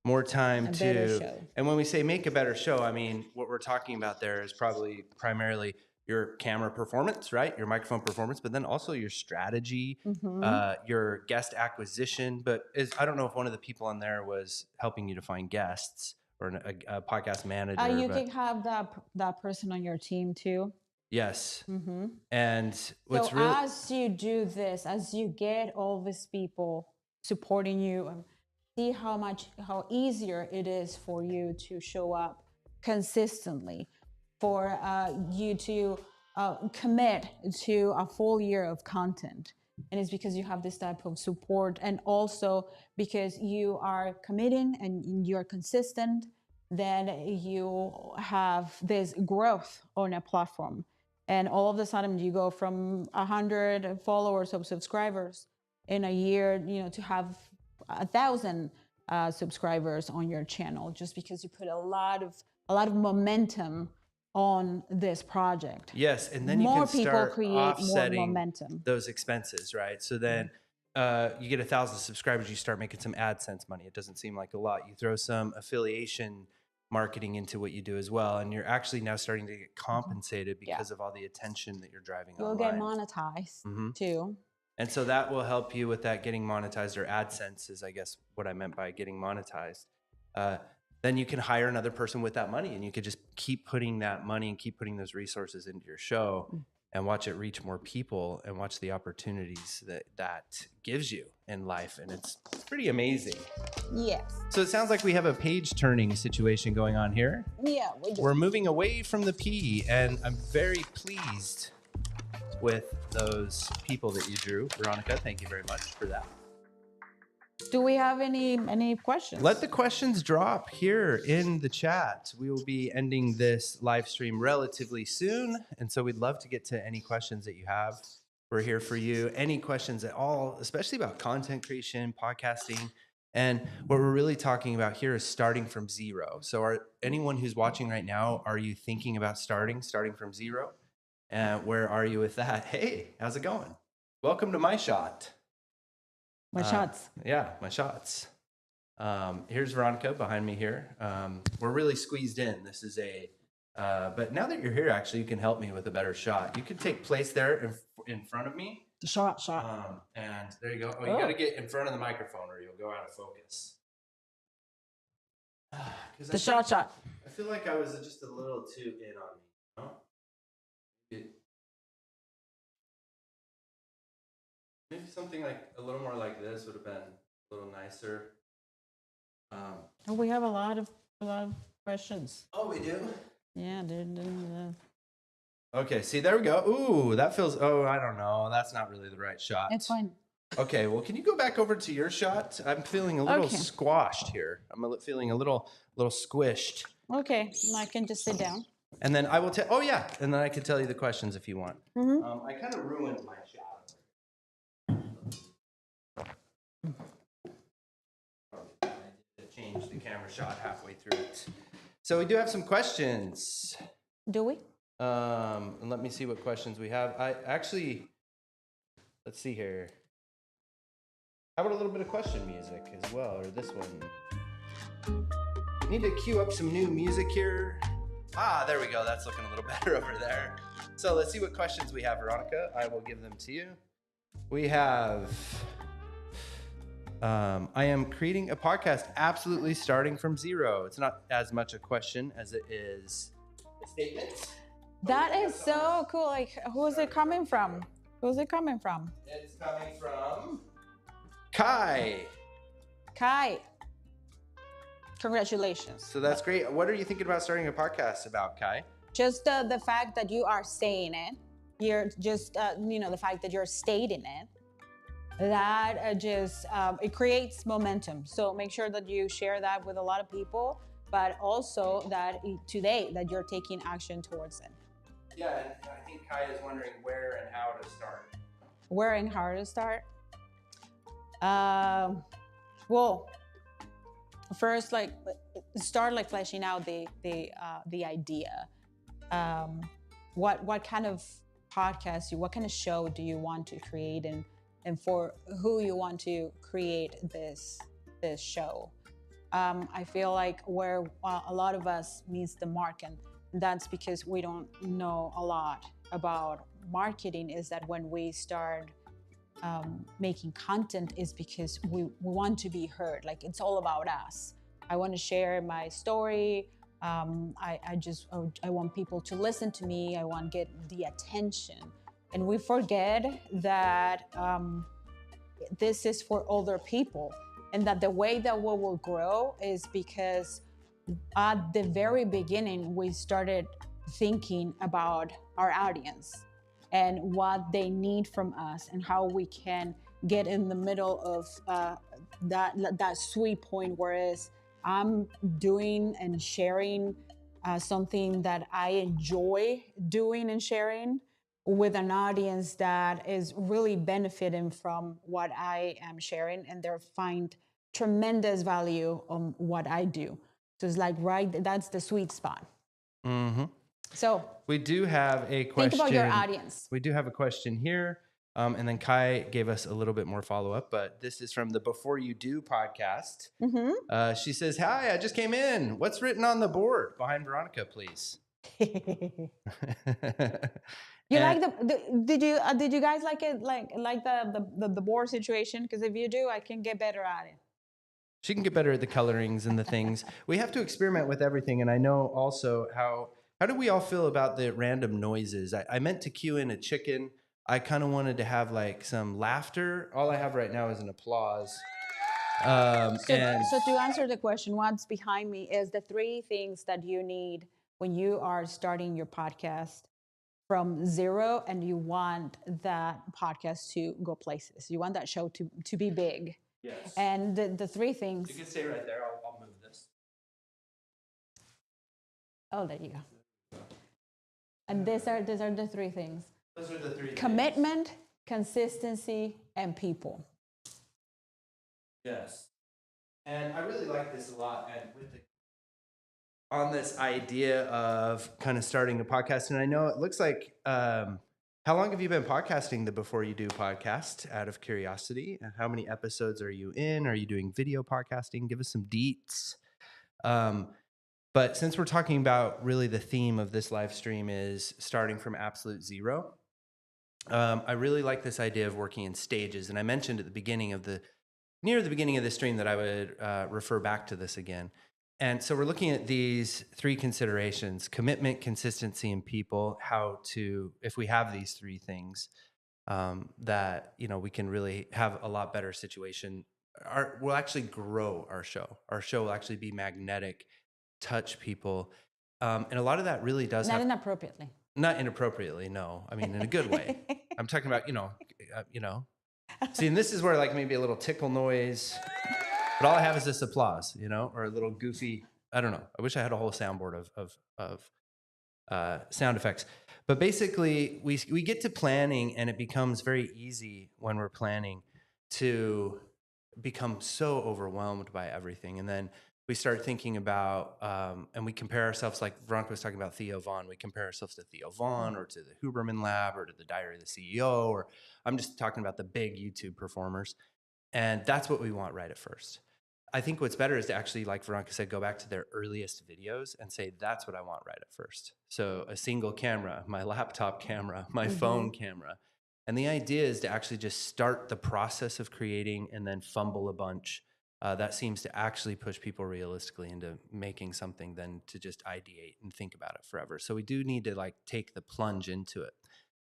more time a to. Better show. And when we say make a better show, I mean what we're talking about there is probably primarily your camera performance, right? Your microphone performance, but then also your strategy, your guest acquisition. But I don't know if one of the people on there was helping you to find guests or a podcast manager. You can have that person on your team too. Yes. And what's so as you do this, as you get all these people supporting you, see how easier it is for you to show up consistently, for you to commit to a full year of content. And it's because you have this type of support, and also because you are committing and you're consistent, then you have this growth on a platform. And all of a sudden you go from 100 followers of subscribers in a year, to have 1,000 subscribers on your channel, just because you put a lot of momentum on this project. Yes, and then you can start offsetting more momentum. Those expenses, right? So then you get 1,000 subscribers, you start making some AdSense money. It doesn't seem like a lot. You throw some affiliation marketing into what you do as well, and you're actually now starting to get compensated because of all the attention that you're driving online. You'll get monetized too. And so that will help you with that getting monetized, or AdSense is, I guess, what I meant by getting monetized. Then you can hire another person with that money, and you could just keep putting that money and keep putting those resources into your show and watch it reach more people and watch the opportunities that gives you in life. And it's pretty amazing. Yes. So it sounds like we have a page turning situation going on here. Yeah, we do. We're moving away from the P, and I'm very pleased with those people that you drew. Veronica, thank you very much for that. Do we have any questions? Let the questions drop here in the chat. We will be ending this live stream relatively soon, and so we'd love to get to any questions that you have. We're here for you. Any questions at all, especially about content creation, podcasting. And what we're really talking about here is starting from zero. So anyone who's watching right now, are you thinking about starting from zero? Where are you with that? Hey, how's it going? Welcome to my shot. My shots. Yeah, my shots. Here's Veronica behind me here. We're really squeezed in. This is but now that you're here, actually, you can help me with a better shot. You can take place there in front of me. The shot. And there you go. Oh, you got to get in front of the microphone or you'll go out of focus. The shot. I feel like I was just a little too in on me. You know? Maybe something like a little more like this would have been a little nicer. We have a lot of questions. Oh, we do? Yeah, dude. Okay, see, there we go. Ooh, that feels, I don't know. That's not really the right shot. It's fine. Okay, well, can you go back over to your shot? I'm feeling a little squashed here. I'm feeling a little squished. Okay, I can just sit down. And then I will tell, and then I can tell you the questions if you want. I kind of ruined my shot. I did change the camera shot halfway through it. So we do have some questions. Do we? And let me see what questions we have. Let's see here. How about a little bit of question music as well, or this one? Need to cue up some new music here. There we go. That's looking a little better over there. So let's see what questions we have, Veronica. I will give them to you. We have, I am creating a podcast absolutely starting from zero. It's not as much a question as it is a statement. That is so cool. Like, who is it coming from? It's coming from Kai. Kai. Congratulations. So that's great. What are you thinking about starting a podcast about, Kai? Just the fact that you are saying it. You're just, the fact that you're stating it. that just it creates momentum. So make sure that you share that with a lot of people, but also that today that you're taking action towards it. Yeah, and I think Kai is wondering where and how to start. Where and how to start? Well, first, like start like fleshing out the idea. What kind of podcast what kind of show do you want to create, and for who you want to create this show? I feel like where a lot of us miss the mark, and that's because we don't know a lot about marketing, is that when we start making content is because we want to be heard. Like it's all about us. I want to share my story. I want people to listen to me. I want to get the attention. And we forget that this is for other people, and that the way that we will grow is because at the very beginning, we started thinking about our audience and what they need from us, and how we can get in the middle of that sweet point, whereas I'm doing and sharing something that I enjoy doing and sharing with an audience that is really benefiting from what I am sharing, and they find tremendous value on what I do. So it's like, right, that's the sweet spot. Mm-hmm. So we do have a question. Think about your audience. We do have a question here. And then Kai gave us a little bit more follow-up, but this is from the Before You Do podcast. Mm-hmm. She says, "Hi, I just came in. What's written on the board behind Veronica, please?" You like did you guys like it, like the board situation? Because if you do, I can get better at it. She can get better at the colorings and the things. We have to experiment with everything. And I know also how do we all feel about the random noises? I meant to cue in a chicken. I kind of wanted to have like some laughter. All I have right now is an applause. So to answer the question, what's behind me is the 3 things that you need when you are starting your podcast from zero, and you want that podcast to go places. You want that show to be big. Yes. And the 3 things. You can stay right there. I'll move this. Oh, there you go. And these are the 3 things. Those are the 3 Commitment, things. Consistency, and people. Yes. And I really like this a lot. And with on this idea of kind of starting a podcast, and I know it looks like, how long have you been podcasting the Before You Do podcast, out of curiosity? And how many episodes are you in? Are you doing video podcasting? Give us some deets. But since we're talking about really the theme of this live stream is starting from absolute zero, I really like this idea of working in stages. And I mentioned at the beginning of near the beginning of the stream that I would refer back to this again. And so we're looking at these 3 considerations: commitment, consistency, and people. How to, if we have these 3 things, that, you know, we can really have a lot better situation. We'll actually grow our show. Our show will actually be magnetic, touch people. And a lot of that really does Not inappropriately. Not inappropriately, no. I mean, in a good way. I'm talking about, you know. See, and this is where like maybe a little tickle noise, but all I have is this applause, you know, or a little goofy, I don't know. I wish I had a whole soundboard of sound effects. But basically, we get to planning, and it becomes very easy when we're planning to become so overwhelmed by everything. And then we start thinking about, and we compare ourselves, like Veronica was talking about Theo Vaughn. We compare ourselves to Theo Vaughn, or to the Huberman Lab, or to the Diary of the CEO, or I'm just talking about the big YouTube performers. And that's what we want right at first. I think what's better is to actually, like Veronica said, go back to their earliest videos and say, that's what I want right at first. So a single camera, my laptop camera, my phone camera. And the idea is to actually just start the process of creating and then fumble a bunch. That seems to actually push people realistically into making something than to just ideate and think about it forever. So we do need to like take the plunge into it.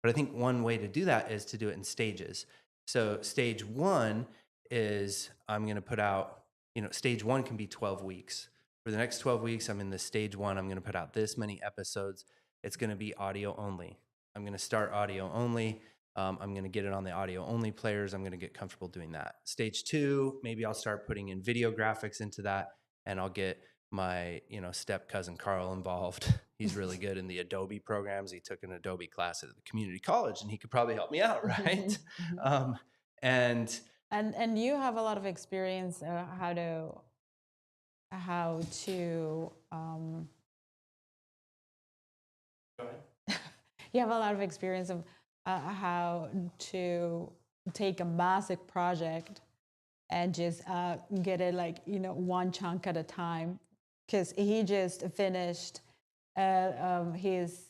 But I think one way to do that is to do it in stages. So stage 1 is I'm going to put out, you know, stage 1 can be 12 weeks. For the next 12 weeks, I'm in the stage 1. I'm going to put out this many episodes. It's going to be audio only. I'm going to start audio only. I'm going to get it on the audio only players. I'm going to get comfortable doing that. Stage 2, maybe I'll start putting in video graphics into that, and I'll get my, step cousin Carl involved. He's really good in the Adobe programs. He took an Adobe class at the community college, and he could probably help me out, right? And you have a lot of experience how to go ahead. you have a lot of experience of how to take a massive project and just get it like, one chunk at a time. Because he just finished his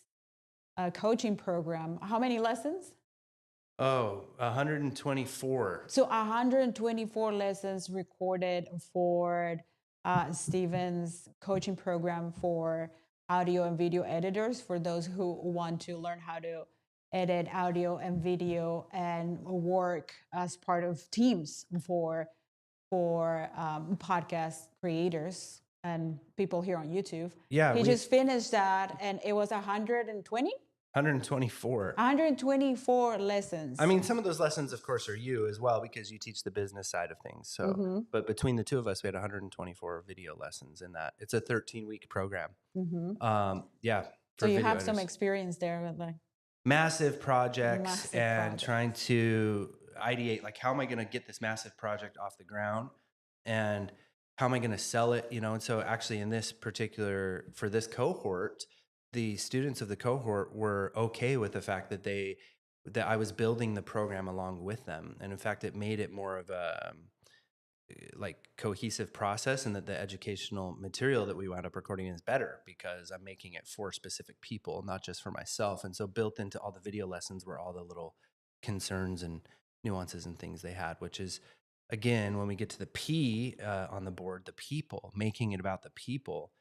coaching program. How many lessons? 124. So 124 lessons recorded for Steven's coaching program for audio and video editors, for those who want to learn how to edit audio and video and work as part of teams for podcast creators and people here on YouTube. Yeah, he just finished that, and it was 120? 124. 124 lessons. I mean, some of those lessons, of course, are you as well, because you teach the business side of things. So, but between the two of us, we had 124 video lessons in that. It's a 13-week program. Yeah. So you have some experience there with like massive projects trying to ideate, like, how am I going to get this massive project off the ground, and how am I going to sell it? And so actually in this particular, for this cohort, the students of the cohort were okay with the fact that that I was building the program along with them. And in fact, it made it more of a like cohesive process, and that the educational material that we wound up recording is better because I'm making it for specific people, not just for myself. And so built into all the video lessons were all the little concerns and nuances and things they had, which is, again, when we get to the P on the board, the people, making it about the people,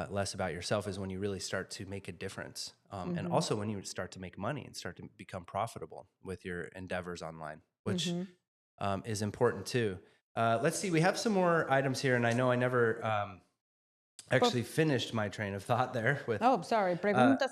less about yourself, is when you really start to make a difference. And also when you start to make money and start to become profitable with your endeavors online, which is important too. Let's see, we have some more items here, and I know I never actually finished my train of thought there with... Oh, sorry, preguntas.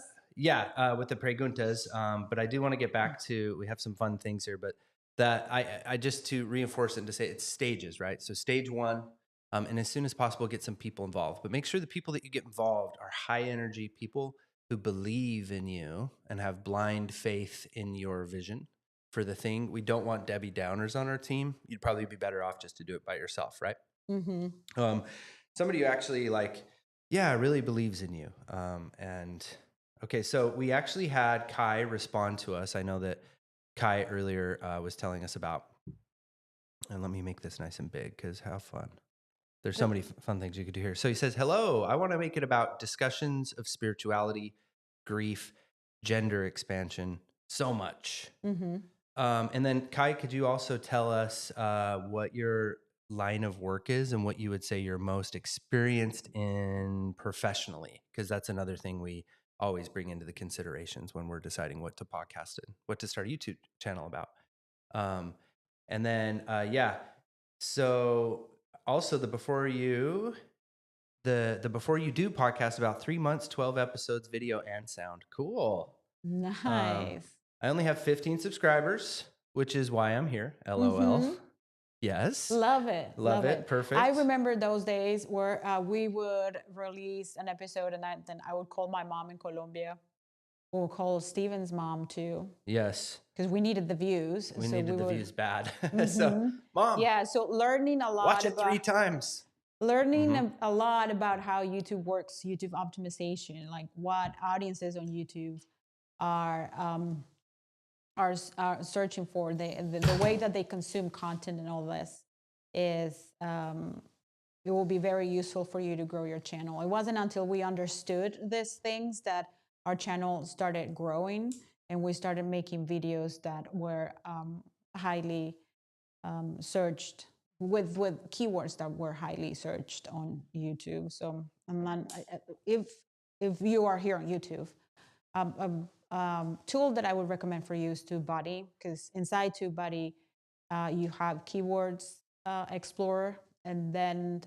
With the preguntas, but I do want to get back to, we have some fun things here, but that I just to reinforce it and to say it's stages, right? So stage 1, and as soon as possible, get some people involved, but make sure the people that you get involved are high energy people who believe in you and have blind faith in your vision for the thing. We don't want Debbie Downers on our team. You'd probably be better off just to do it by yourself, right? Somebody who actually really believes in you. And okay, so we actually had Kai respond to us. I know that Kai earlier was telling us about, and let me make this nice and big because how fun. There's so many fun things you could do here. So he says, hello, I want to make it about discussions of spirituality, grief, gender expansion, so much. And then Kai, could you also tell us what your line of work is and what you would say you're most experienced in professionally? Because that's another thing we always bring into the considerations when we're deciding what to podcast in, what to start a YouTube channel about. And then, so also the Before You Do podcast, about 3 months, 12 episodes, video and sound. Cool. Nice. I only have 15 subscribers, which is why I'm here. LOL. Yes. Love it. Love it. Perfect. I remember those days where we would release an episode, and then I would call my mom in Colombia, or call Steven's mom too. Yes. Because we needed the views. We needed the views bad. So, Mom. Yeah, so learning a lot. Watch it 3 times. Learning a lot about how YouTube works, YouTube optimization, like what audiences on YouTube are searching for, the way that they consume content, and all this is it will be very useful for you to grow your channel. It wasn't until we understood these things that our channel started growing, and we started making videos that were highly searched with keywords that were highly searched on YouTube. So if you are here on YouTube, tool that I would recommend for you is TubeBuddy, because inside TubeBuddy you have Keywords Explorer, and then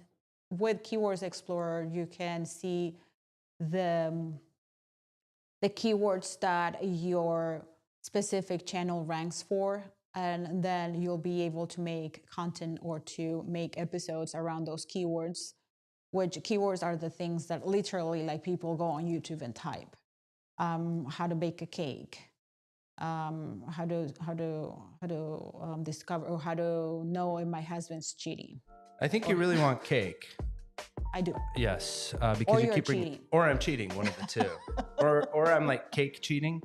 with Keywords Explorer you can see the keywords that your specific channel ranks for, and then you'll be able to make content or to make episodes around those keywords, which keywords are the things that literally like people go on YouTube and type. How to bake a cake, how to discover, or how to know if my husband's cheating. I think you really want cake. I do. Yes, Or because you you're keep bringing, cheating. or I'm cheating, one of the two, or I'm like cake cheating,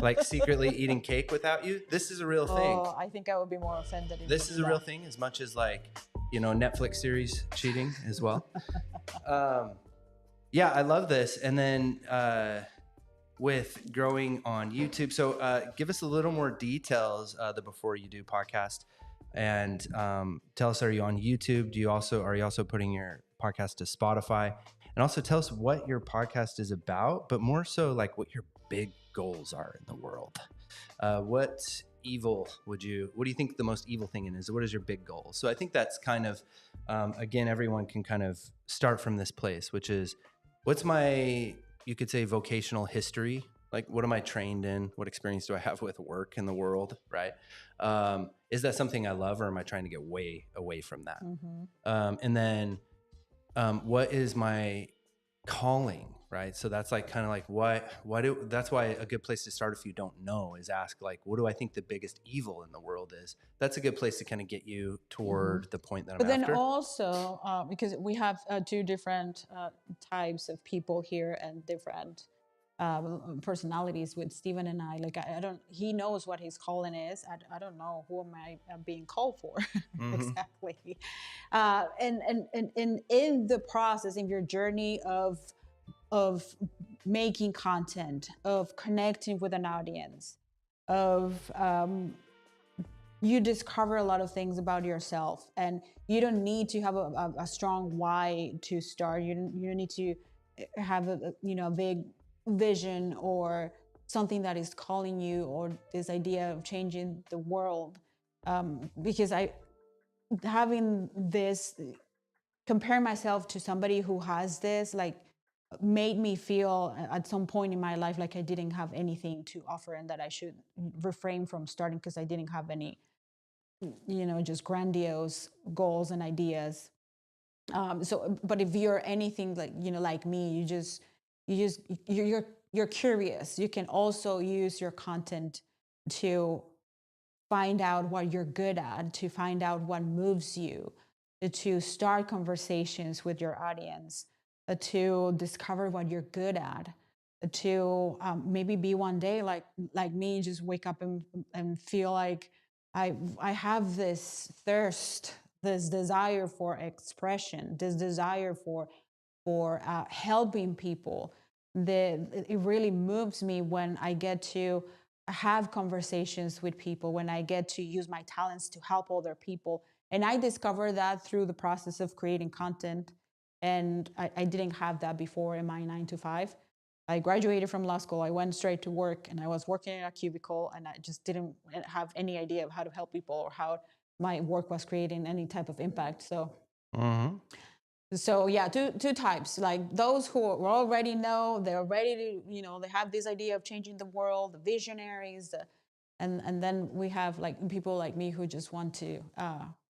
like secretly eating cake without you. This is a real thing. Oh, I think I would be more offended if This you is do a real that. thing, as much as like, you know, Netflix series cheating as well. Yeah, I love this. And then with growing on YouTube, so give us a little more details the before you do podcast, and tell us, are you on YouTube? Are you also putting your podcast to Spotify? And also tell us what your podcast is about, but more so like what your big goals are in the world. What do you think the most evil thing is? What is your big goal? So I think that's kind of, again, everyone can kind of start from this place, which is, what's my, you could say, vocational history? Like, what am I trained in? What experience do I have with work in the world, right? Is that something I love, or am I trying to get way away from that? And then what is my calling, right? So that's like kind of like that's why a good place to start, if you don't know, is ask like, what do I think the biggest evil in the world is? That's a good place to kind of get you toward the point that I'm But then after. also, because we have two different types of people here and different personalities with Steven and I. Like, I don't, he knows what his calling is. I don't know who am I being called for exactly. And in the process, in your journey of making content, of connecting with an audience, of you discover a lot of things about yourself, and you don't need to have a strong why to start. You don't need to have a big vision or something that is calling you, or this idea of changing the world. Because having this, compare myself to somebody who has this, like, made me feel at some point in my life like I didn't have anything to offer, and that I should refrain from starting because I didn't have any, just grandiose goals and ideas. But if you're anything like, like me, you're curious. You can also use your content to find out what you're good at, to find out what moves you, to start conversations with your audience, to discover what you're good at, to maybe be one day like me, just wake up and feel like I have this thirst, this desire for expression, this desire for helping people. It really moves me when I get to have conversations with people, when I get to use my talents to help other people. And I discovered that through the process of creating content. And I didn't have that before in my 9 to 5. I graduated from law school. I went straight to work, and I was working in a cubicle, and I just didn't have any idea of how to help people or how my work was creating any type of impact. So yeah, two types, like those who already know, they're ready to, they have this idea of changing the world, the visionaries, and then we have like people like me who just want to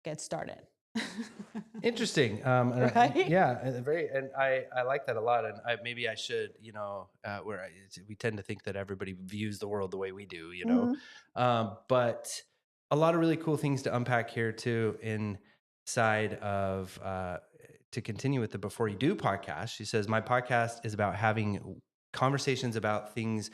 get started. Interesting. Right? And I like that a lot. And maybe I should, we tend to think that everybody views the world the way we do, but a lot of really cool things to unpack here too, inside of, to continue with the Before You Do podcast. She says, my podcast is about having conversations about things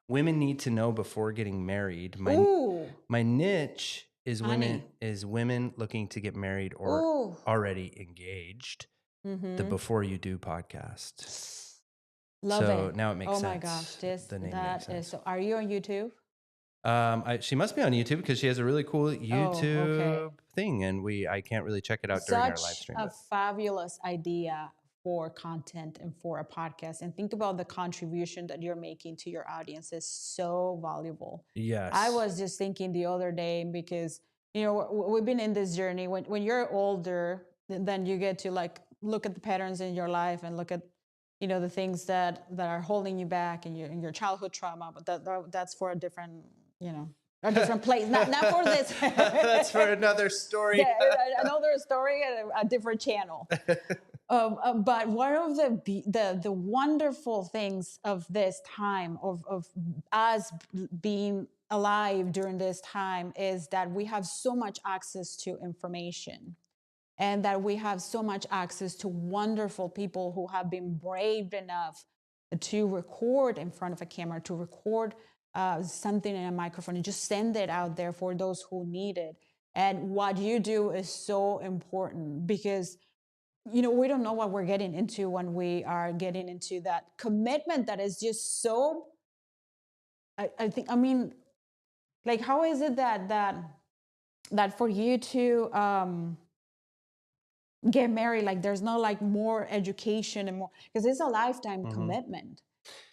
women need to know before getting married. My niche is women looking to get married or already engaged. The Before You Do podcast. Love so it. now it makes sense. Oh my gosh, The name makes sense. so. Are you on YouTube? She must be on YouTube because she has a really cool YouTube thing, and I can't really check it out during our live stream. Such a fabulous idea for content and for a podcast. And think about the contribution that you're making to your audience is so valuable. Yes. I was just thinking the other day, because we've been in this journey. When you're older, then you get to like look at the patterns in your life and look at the things that are holding you back and your childhood trauma. But that's for a different you know, a different place. Not for this. That's for another story. Another story and a different channel. But one of the wonderful things of this time of us being alive during this time is that we have so much access to information, and that we have so much access to wonderful people who have been brave enough to record in front of a camera, to record something in a microphone, and just send it out there for those who need it. And what you do is so important, because we don't know what we're getting into when we are getting into that commitment that is just so, I mean, like, how is it that for you to get married, like, there's no like more education and more, because it's a lifetime commitment.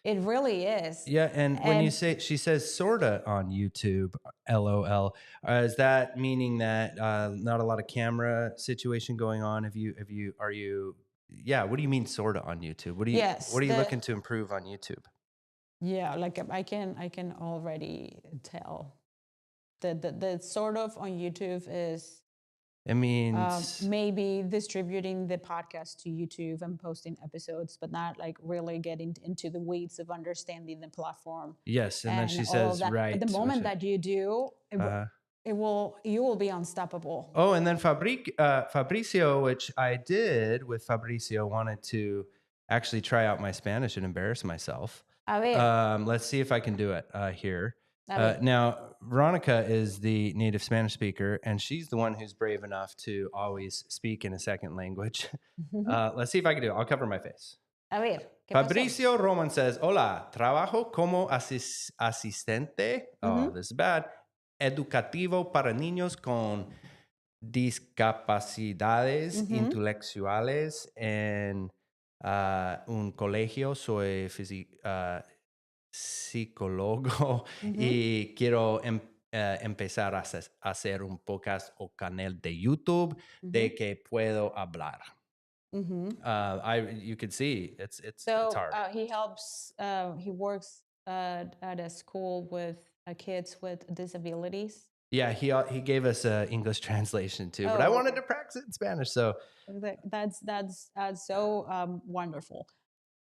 It really is. Yeah, and when you say, she says sorta on YouTube, LOL, is that meaning that not a lot of camera situation going on? Are you? Yeah, what do you mean sorta on YouTube? What are you? Yes, what are you looking to improve on YouTube? Yeah, like I can already tell. The sort of on YouTube is, It means maybe distributing the podcast to YouTube and posting episodes, but not like really getting into the weeds of understanding the platform. yes, and then she all says that. right. But the moment that you do, you will be unstoppable. Oh, and then Fabricio, which I did with Fabricio, wanted to actually try out my Spanish and embarrass myself. A ver. Let's see if I can do it here. A ver. Now, Veronica is the native Spanish speaker, and she's the one who's brave enough to always speak in a second language. Let's see if I can do it. I'll cover my face. A ver. ¿Qué pasó? Fabricio Roman says, hola, trabajo como asistente. Oh, this is bad. Educativo para niños con discapacidades intelectuales en un colegio. Soy psicólogo y quiero empezar a hacer un podcast o canal de YouTube de que puedo hablar. You could see it's hard. He helps. He works at a school with kids with disabilities. Yeah, he gave us an English translation too, but I wanted to practice it in Spanish. So that's so wonderful.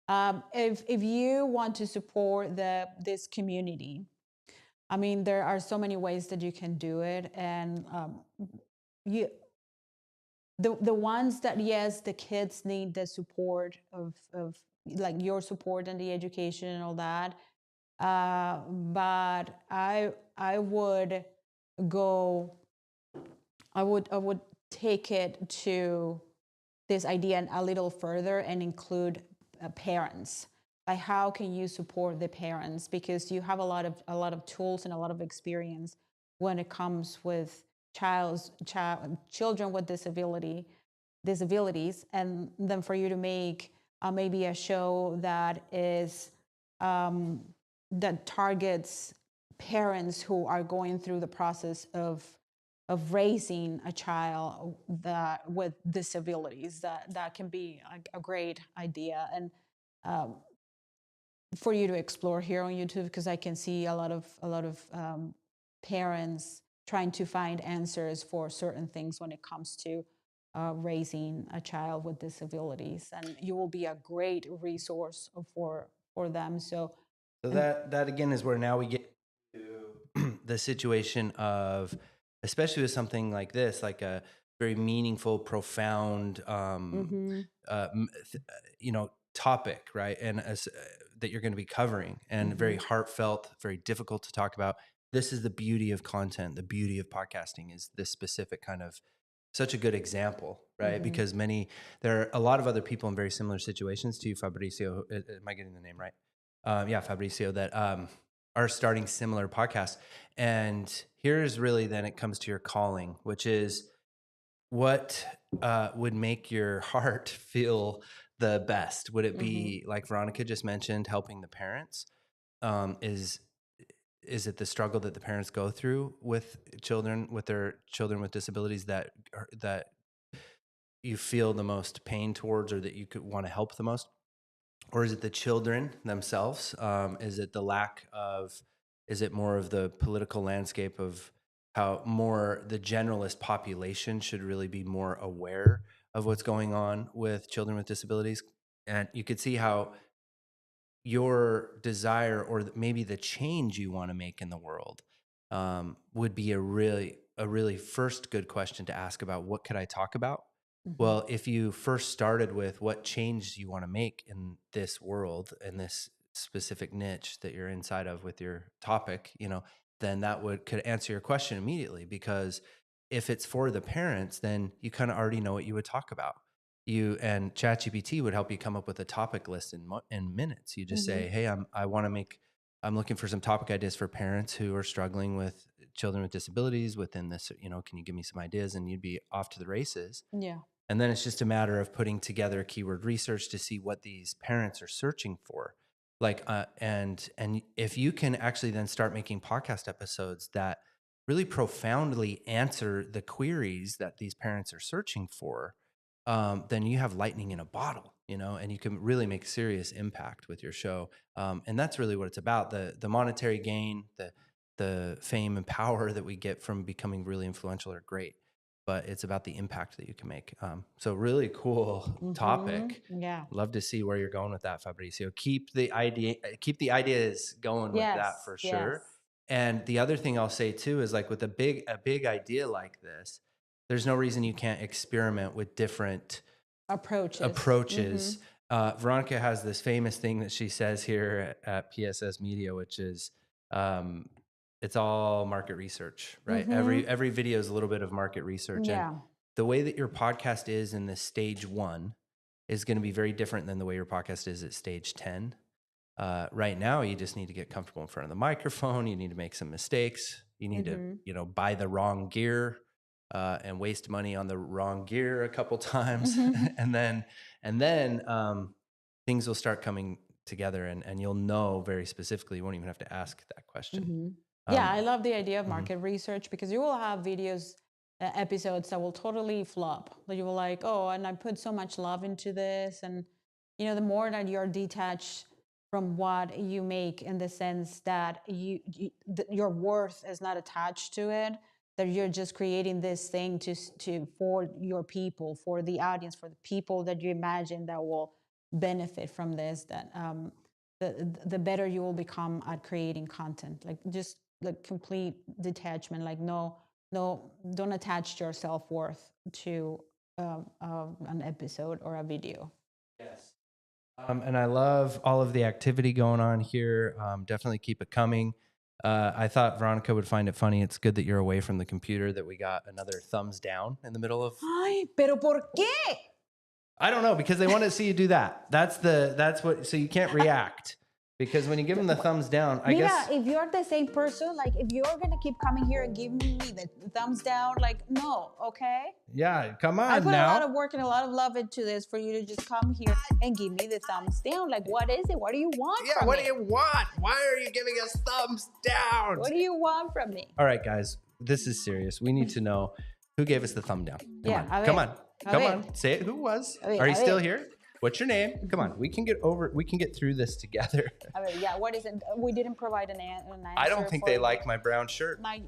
If you want to support this community, I mean, there are so many ways that you can do it, and the ones that, yes, the kids need the support of like your support and the education and all that, but I would take it to this idea a little further and include parents. Like, how can you support the parents, because you have a lot of tools and a lot of experience when it comes with children with disabilities, and then for you to make maybe a show that is that targets parents who are going through the process of raising a child with disabilities. That can be a great idea, and for you to explore here on YouTube, because I can see a lot of parents trying to find answers for certain things when it comes to raising a child with disabilities, and you will be a great resource for them. So that again is where now we get to the situation of, especially with something like this, like a very meaningful, profound, topic, right? And that you're going to be covering, and very heartfelt, very difficult to talk about. This is the beauty of content. The beauty of podcasting is this specific kind of, such a good example, right? Because there are a lot of other people in very similar situations to you, Fabricio. Am I getting the name right? Yeah, Fabricio, that are starting similar podcasts. And here's really, then it comes to your calling, which is what would make your heart feel the best? Would it be, like Veronica just mentioned, helping the parents? Is it the struggle that the parents go through with their children with disabilities that you feel the most pain towards, or that you could want to help the most? Or is it the children themselves? Is it the lack of Is it more of the political landscape of how more the generalist population should really be more aware of what's going on with children with disabilities? And you could see how your desire or maybe the change you want to make in the world would be a really first good question to ask about what could I talk about? Well, if you first started with what change you want to make in this world, in this specific niche that you're inside of with your topic, then that could answer your question immediately, because if it's for the parents, then you kind of already know what you would talk about. You and ChatGPT would help you come up with a topic list in minutes. You just say, "Hey, I'm looking for some topic ideas for parents who are struggling with children with disabilities within this. Can you give me some ideas?" And you'd be off to the races. Yeah. And then it's just a matter of putting together keyword research to see what these parents are searching for. And if you can actually then start making podcast episodes that really profoundly answer the queries that these parents are searching for, then you have lightning in a bottle, and you can really make serious impact with your show. And that's really what it's about. The monetary gain, the fame and power that we get from becoming really influential are great, but it's about the impact that you can make. So really cool topic. Yeah. Love to see where you're going with that, Fabricio. Keep the ideas going with that for sure. Yes. And the other thing I'll say too is, like, with a big idea like this, there's no reason you can't experiment with different approaches. Veronica has this famous thing that she says here at PSS Media, which is it's all market research, right? Every video is a little bit of market research. Yeah. And the way that your podcast is in this stage 1 is going to be very different than the way your podcast is at stage 10. Right now, you just need to get comfortable in front of the microphone. You need to make some mistakes. You need to, buy the wrong gear and waste money on the wrong gear a couple times, and then things will start coming together, and you'll know very specifically. You won't even have to ask that question. Yeah, I love the idea of market research, because you will have videos, episodes that will totally flop. That you will like, oh, and I put so much love into this, and the more that you're detached from what you make, in the sense that your worth is not attached to it, that you're just creating this thing for your people, for the audience, for the people that you imagine that will benefit from this, that the better you will become at creating content. Like, just like complete detachment, like no, don't attach your self-worth to an episode or a video. Yes. And I love all of the activity going on here. Definitely keep it coming. I thought Veronica would find it funny. It's good that you're away from the computer, that we got another thumbs down in the middle of. Ay, pero ¿por qué? I don't know, because they want to see you do that. So you can't react. Because when you give them the thumbs down, I guess. If you're the same person, like, if you're gonna keep coming here and giving me the thumbs down, like, no, okay? Yeah, come on I put now. a lot of work and a lot of love into this for you to just come here and give me the thumbs down. Like, what is it? What do you want from what me? do you want? Why are you giving us thumbs down? What do you want from me? All right, guys, this is serious. We need to know who gave us the thumb down. Come on. Say it. Who was? Are you still here? What's your name? Come on. We can get through this together. What is it? We didn't provide an answer. I don't think they like my brown shirt. Maybe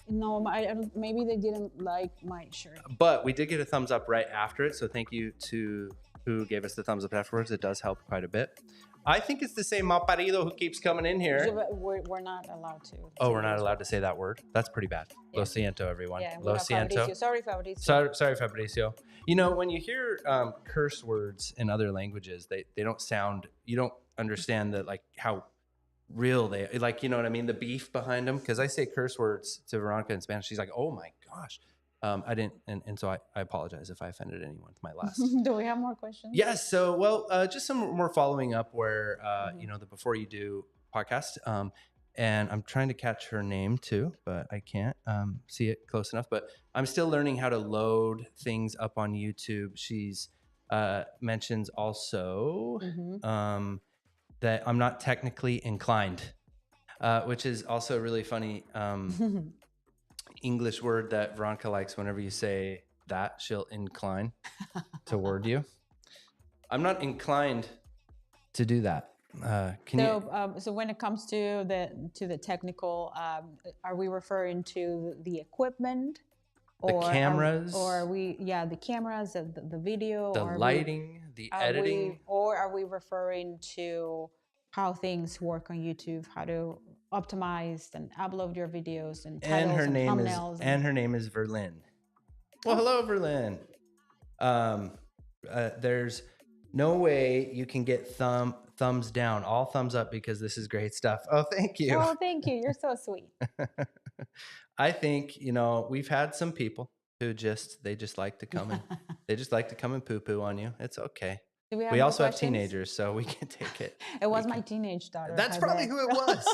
they didn't like my shirt. But we did get a thumbs up right after it, so thank you to who gave us the thumbs up afterwards. It does help quite a bit. I think it's the same malparido who keeps coming in here. We're not allowed to. Oh, we're not allowed to say that word? That's pretty bad. Yeah. Lo siento, everyone. Yeah, Lo siento. Sorry, Fabricio. Sorry, Fabricio. When you hear curse words in other languages, they don't sound, you don't understand how real they, you know what I mean? The beef behind them. Because I say curse words to Veronica in Spanish. She's like, oh my gosh. I didn't, and so I apologize if I offended anyone with my last. Do we have more questions? Yes. So, just some more following up where, the Before You Do podcast. And I'm trying to catch her name too, but I can't see it close enough. But I'm still learning how to load things up on YouTube. She's mentions also that I'm not technically inclined, which is also really funny. English word that Veronica likes. Whenever you say that, she'll incline toward you. I'm not inclined to do that. So when it comes to the technical, are we referring to the equipment, the cameras, or are we the cameras, the video, the or lighting, the editing, or are we referring to how things work on YouTube, how to optimize and upload your videos and titles and thumbnails? And her name is Verlyn. Well, hello, Verlyn. There's no way you can get thumbs down, all thumbs up, because this is great stuff. Oh, thank you. Oh, thank you. You're so sweet. I think, we've had some people who they just like to come and they just like to come and poo-poo on you. It's okay. We also have teenagers, so we can take it. It was my teenage daughter. That's probably who it was.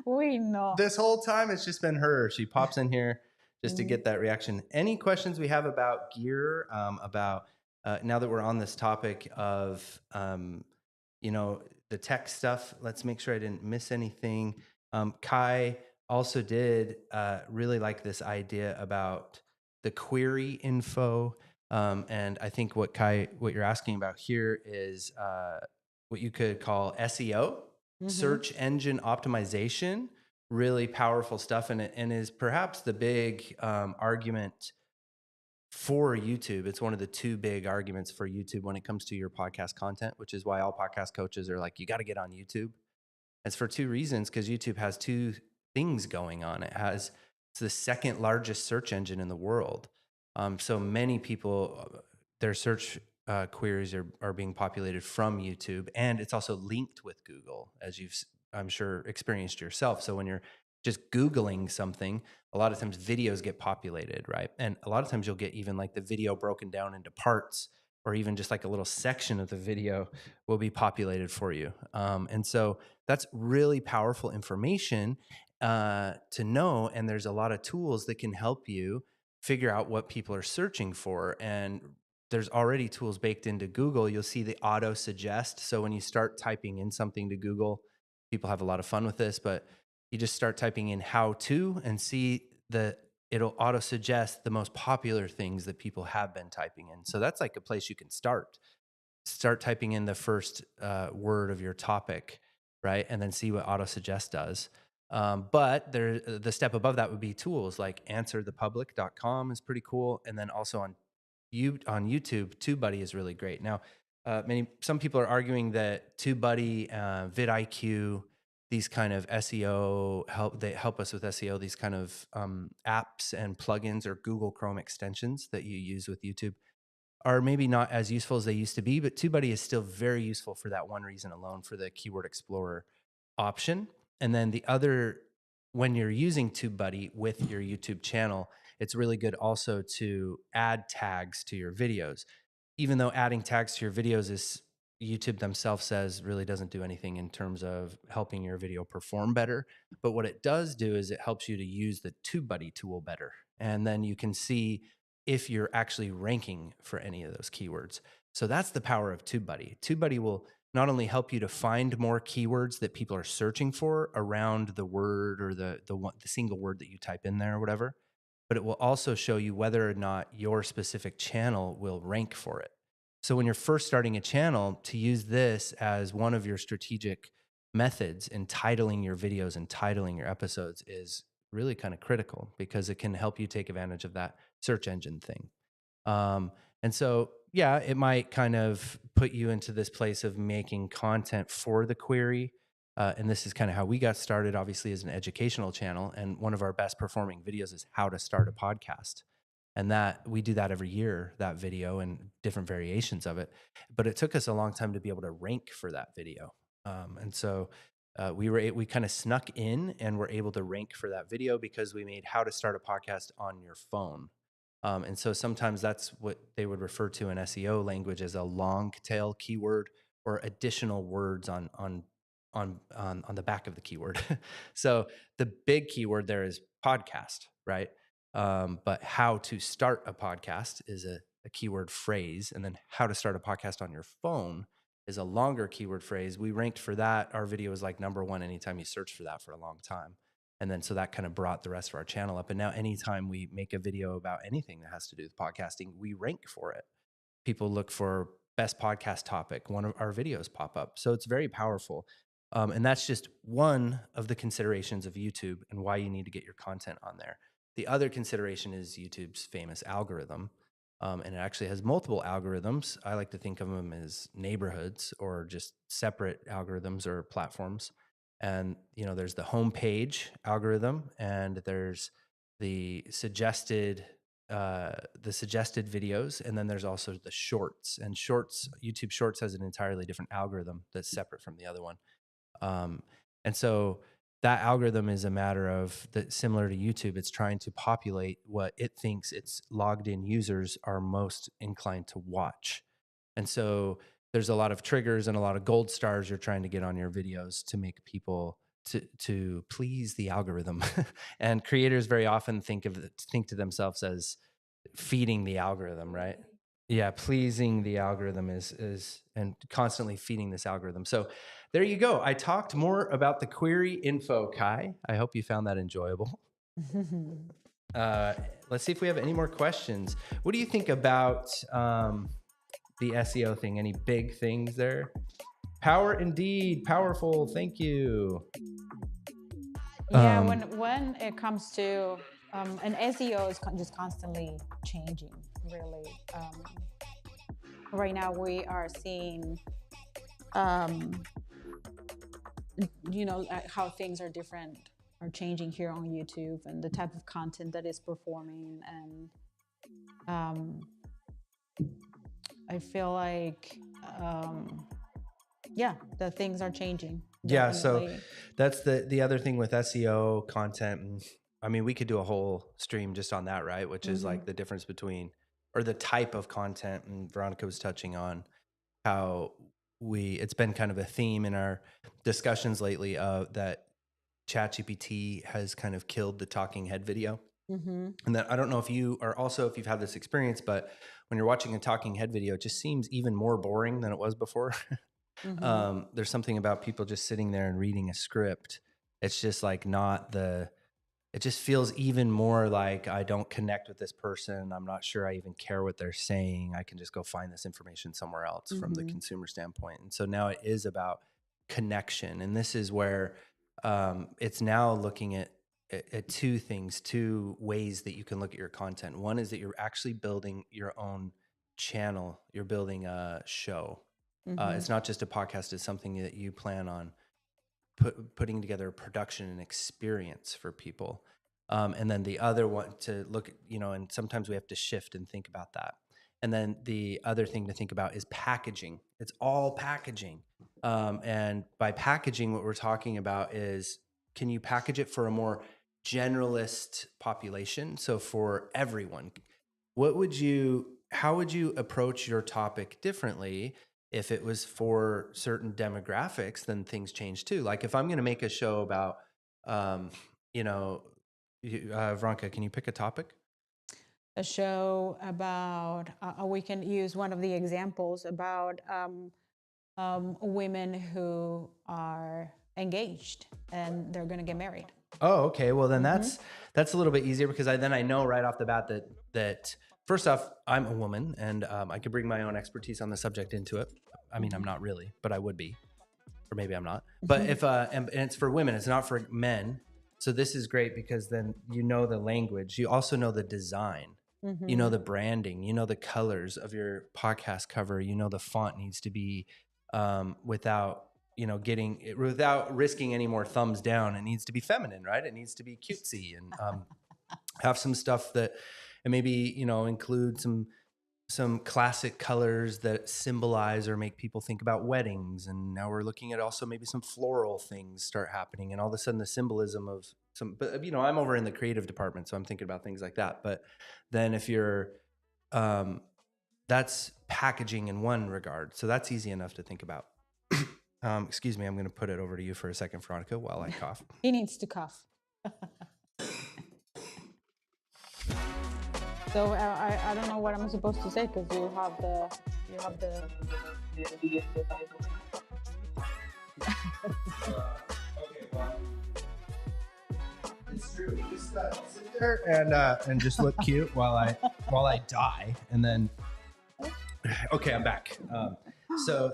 We know. This whole time it's just been her. She pops in here just to get that reaction. Any questions we have about gear, about now that we're on this topic of, the tech stuff, let's make sure I didn't miss anything. Kai also did really like this idea about the query info. And I think what you're asking about here is what you could call SEO, search engine optimization, really powerful stuff. And it is perhaps the big argument for YouTube. It's one of the two big arguments for YouTube when it comes to your podcast content, which is why all podcast coaches are like, you got to get on YouTube. It's for two reasons, because YouTube has two things going on. It's the second largest search engine in the world. So many people, their search queries are being populated from YouTube, and it's also linked with Google, as you've, I'm sure, experienced yourself. So when you're just Googling something, a lot of times videos get populated, right? And a lot of times you'll get even like the video broken down into parts, or even just like a little section of the video will be populated for you. And so that's really powerful information to know. And there's a lot of tools that can help you figure out what people are searching for. And there's already tools baked into Google. You'll see the auto suggest. So when you start typing in something to Google, people have a lot of fun with this, but you just start typing in how to and see that it'll auto suggest the most popular things that people have been typing in. So that's like a place you can start typing in the first word of your topic, right? And then see what auto suggest does. But the step above that would be tools like answerthepublic.com is pretty cool. And then also on YouTube, TubeBuddy is really great. Now, some people are arguing that TubeBuddy, vidIQ, these kind of SEO help us with SEO, these kind of apps and plugins or Google Chrome extensions that you use with YouTube are maybe not as useful as they used to be, but TubeBuddy is still very useful for that one reason alone, for the Keyword Explorer option. And then the other, when you're using TubeBuddy with your YouTube channel, it's really good also to add tags to your videos. Even though adding tags to your videos is, YouTube themselves says, really doesn't do anything in terms of helping your video perform better. But what it does do is it helps you to use the TubeBuddy tool better. And then you can see if you're actually ranking for any of those keywords. So that's the power of TubeBuddy. TubeBuddy will not only help you to find more keywords that people are searching for around the word or the single word that you type in there or whatever, but it will also show you whether or not your specific channel will rank for it. So when you're first starting a channel, to use this as one of your strategic methods in titling your videos and titling your episodes is really kind of critical, because it can help you take advantage of that search engine thing. And so, yeah, it might kind of put you into this place of making content for the query. And this is kind of how we got started, obviously, as an educational channel. And one of our best performing videos is how to start a podcast. And that we do that every year, that video, and different variations of it. But it took us a long time to be able to rank for that video. And so we kind of snuck in and were able to rank for that video because we made how to start a podcast on your phone. And so sometimes that's what they would refer to in SEO language as a long tail keyword, or additional words on the back of the keyword. So the big keyword there is podcast, right? But how to start a podcast is a keyword phrase. And then how to start a podcast on your phone is a longer keyword phrase. We ranked for that. Our video was like #1 anytime you search for that for a long time. And then so that kind of brought the rest of our channel up. And now anytime we make a video about anything that has to do with podcasting, we rank for it. People look for best podcast topic, one of our videos pop up. So it's very powerful. And that's just one of the considerations of YouTube and why you need to get your content on there. The other consideration is YouTube's famous algorithm. And it actually has multiple algorithms. I like to think of them as neighborhoods or just separate algorithms or platforms. And, there's the homepage algorithm, and there's the suggested videos, and then there's also the shorts. And YouTube Shorts has an entirely different algorithm that's separate from the other one. And so that algorithm is a matter of similar to YouTube. It's trying to populate what it thinks its logged in users are most inclined to watch. And so there's a lot of triggers and a lot of gold stars you're trying to get on your videos to make people to please the algorithm. And creators very often think to themselves as feeding the algorithm, right? Yeah, pleasing the algorithm is and constantly feeding this algorithm. So there you go. I talked more about the query info, Kai. I hope you found that enjoyable. Let's see if we have any more questions. What do you think about the SEO thing? Any big things there? Power indeed, powerful. Thank you. Yeah, when it comes to and SEO is just constantly changing, really. Right now we are seeing, how things are changing here on YouTube, and the type of content that is performing. And I feel like, the things are changing. Yeah, Definitely. so that's the other thing with SEO content. And I mean, we could do a whole stream just on that, right? Which is like the difference between, or the type of content. And Veronica was touching on how it's been kind of a theme in our discussions lately that ChatGPT has kind of killed the talking head video. And that, I don't know if you've had this experience, but when you're watching a talking head video, it just seems even more boring than it was before. There's something about people just sitting there and reading a script. It's just like it just feels even more like I don't connect with this person. I'm not sure I even care what they're saying. I can just go find this information somewhere else from the consumer standpoint. And so now it is about connection. And this is where it's now looking at two ways that you can look at your content. One is that you're actually building your own channel. You're building a show. It's not just a podcast. It's something that you plan on putting together a production and experience for people. And then the other one to look at, and sometimes we have to shift and think about that. And then the other thing to think about is packaging. It's all packaging. And by packaging, what we're talking about is, can you package it for a more generalist population? So for everyone, how would you approach your topic differently if it was for certain demographics? Then things change too. Like if I'm going to make a show about, Veronica, can you pick a topic? A show about, we can use one of the examples about women who are engaged and they're going to get married. Oh, okay. Well, then that's a little bit easier, because I know right off the bat that first off, I'm a woman, and I could bring my own expertise on the subject into it. I mean, I'm not really, but I would be, or maybe I'm not. But if and it's for women, it's not for men. So this is great, because then you know the language, you also know the design, you know the branding, you know the colors of your podcast cover, you know the font needs to be without risking any more thumbs down. It needs to be feminine, right? It needs to be cutesy, and have some stuff that, and maybe, include some classic colors that symbolize or make people think about weddings. And now we're looking at also maybe some floral things start happening, and all of a sudden the symbolism of but I'm over in the creative department, so I'm thinking about things like that. But then if you're, that's packaging in one regard. So that's easy enough to think about. Excuse me, I'm going to put it over to you for a second, Veronica, while I cough. He needs to cough. So I don't know what I'm supposed to say, because you have the. Okay, well, it's true. You just sit there and just look cute while I die, and then Okay, I'm back. So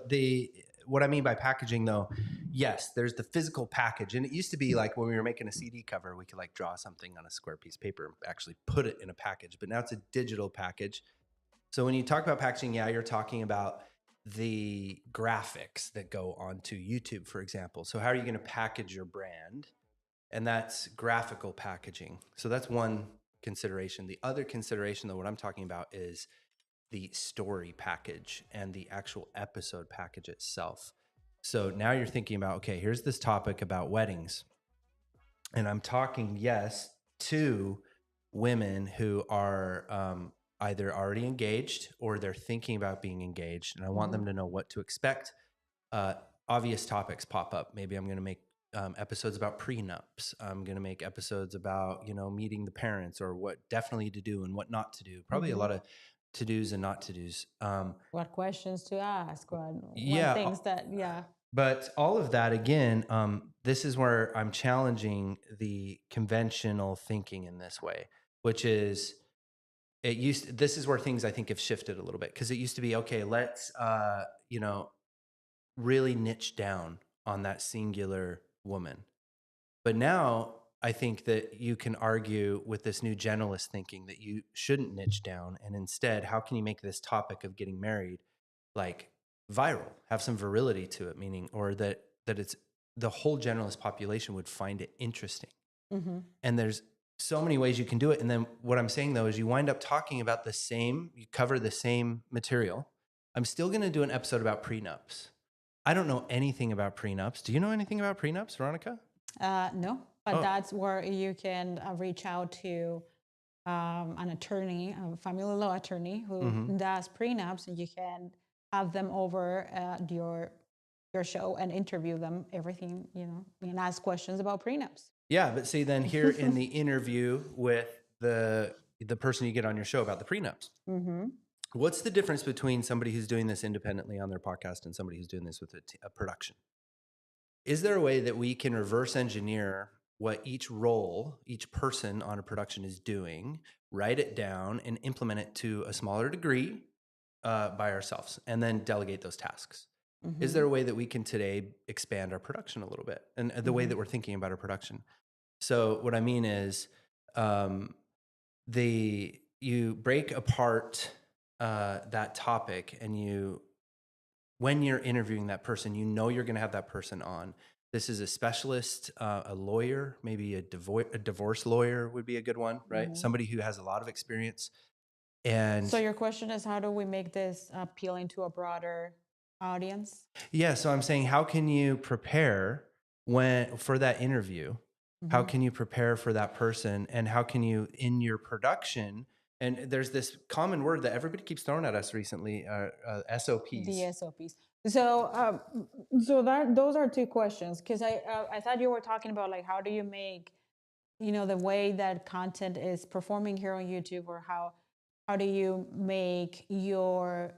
what I mean by packaging, though, yes, there's the physical package, and it used to be like when we were making a CD cover, we could like draw something on a square piece of paper and actually put it in a package. But now it's a digital package. So when you talk about packaging, yeah, you're talking about the graphics that go onto YouTube, for example. So how are you going to package your brand? And that's graphical packaging. So that's one consideration. The other consideration, though, what I'm talking about is the story package and the actual episode package itself. So now you're thinking about, okay, here's this topic about weddings. And I'm talking, yes, to women who are either already engaged or they're thinking about being engaged. And I want them to know what to expect. Obvious topics pop up. Maybe I'm going to make episodes about prenups. I'm going to make episodes about, meeting the parents or what definitely to do and what not to do. Probably a lot of to-dos and not to-dos. What questions to ask, what things that, But all of that, again, this is where I'm challenging the conventional thinking in this way, which is this is where things I think have shifted a little bit, because it used to be, okay, let's, really niche down on that singular woman. But now I think that you can argue with this new generalist thinking that you shouldn't niche down. And instead, how can you make this topic of getting married like viral, have some virility to it, meaning, or that it's the whole generalist population would find it interesting. And there's so many ways you can do it. And then what I'm saying, though, is you wind up talking about you cover the same material. I'm still going to do an episode about prenups. I don't know anything about prenups. Do you know anything about prenups, Veronica? No, but that's where you can reach out to an attorney, a family law attorney who does prenups, and you can have them over at your show and interview them, everything, and ask questions about prenups. Yeah, but see, then here in the interview with the person you get on your show about the prenups, what's the difference between somebody who's doing this independently on their podcast and somebody who's doing this with a production? Is there a way that we can reverse engineer what each person on a production is doing, write it down, and implement it to a smaller degree by ourselves, and then delegate those tasks? Is there a way that we can today expand our production a little bit, and the way that we're thinking about our production? So what I mean is, you break apart that topic, and when you're interviewing that person, you're going to have that person on. This is a specialist, a lawyer, maybe a divorce lawyer would be a good one, right? Somebody who has a lot of experience. And so your question is, how do we make this appealing to a broader audience? Yeah. So I'm saying, how can you prepare for that interview? How can you prepare for that person? And how can you, in your production, and there's this common word that everybody keeps throwing at us recently, SOPs. The SOPs. So, those are two questions, because I thought you were talking about like, how do you make, the way that content is performing here on YouTube, or how do you make your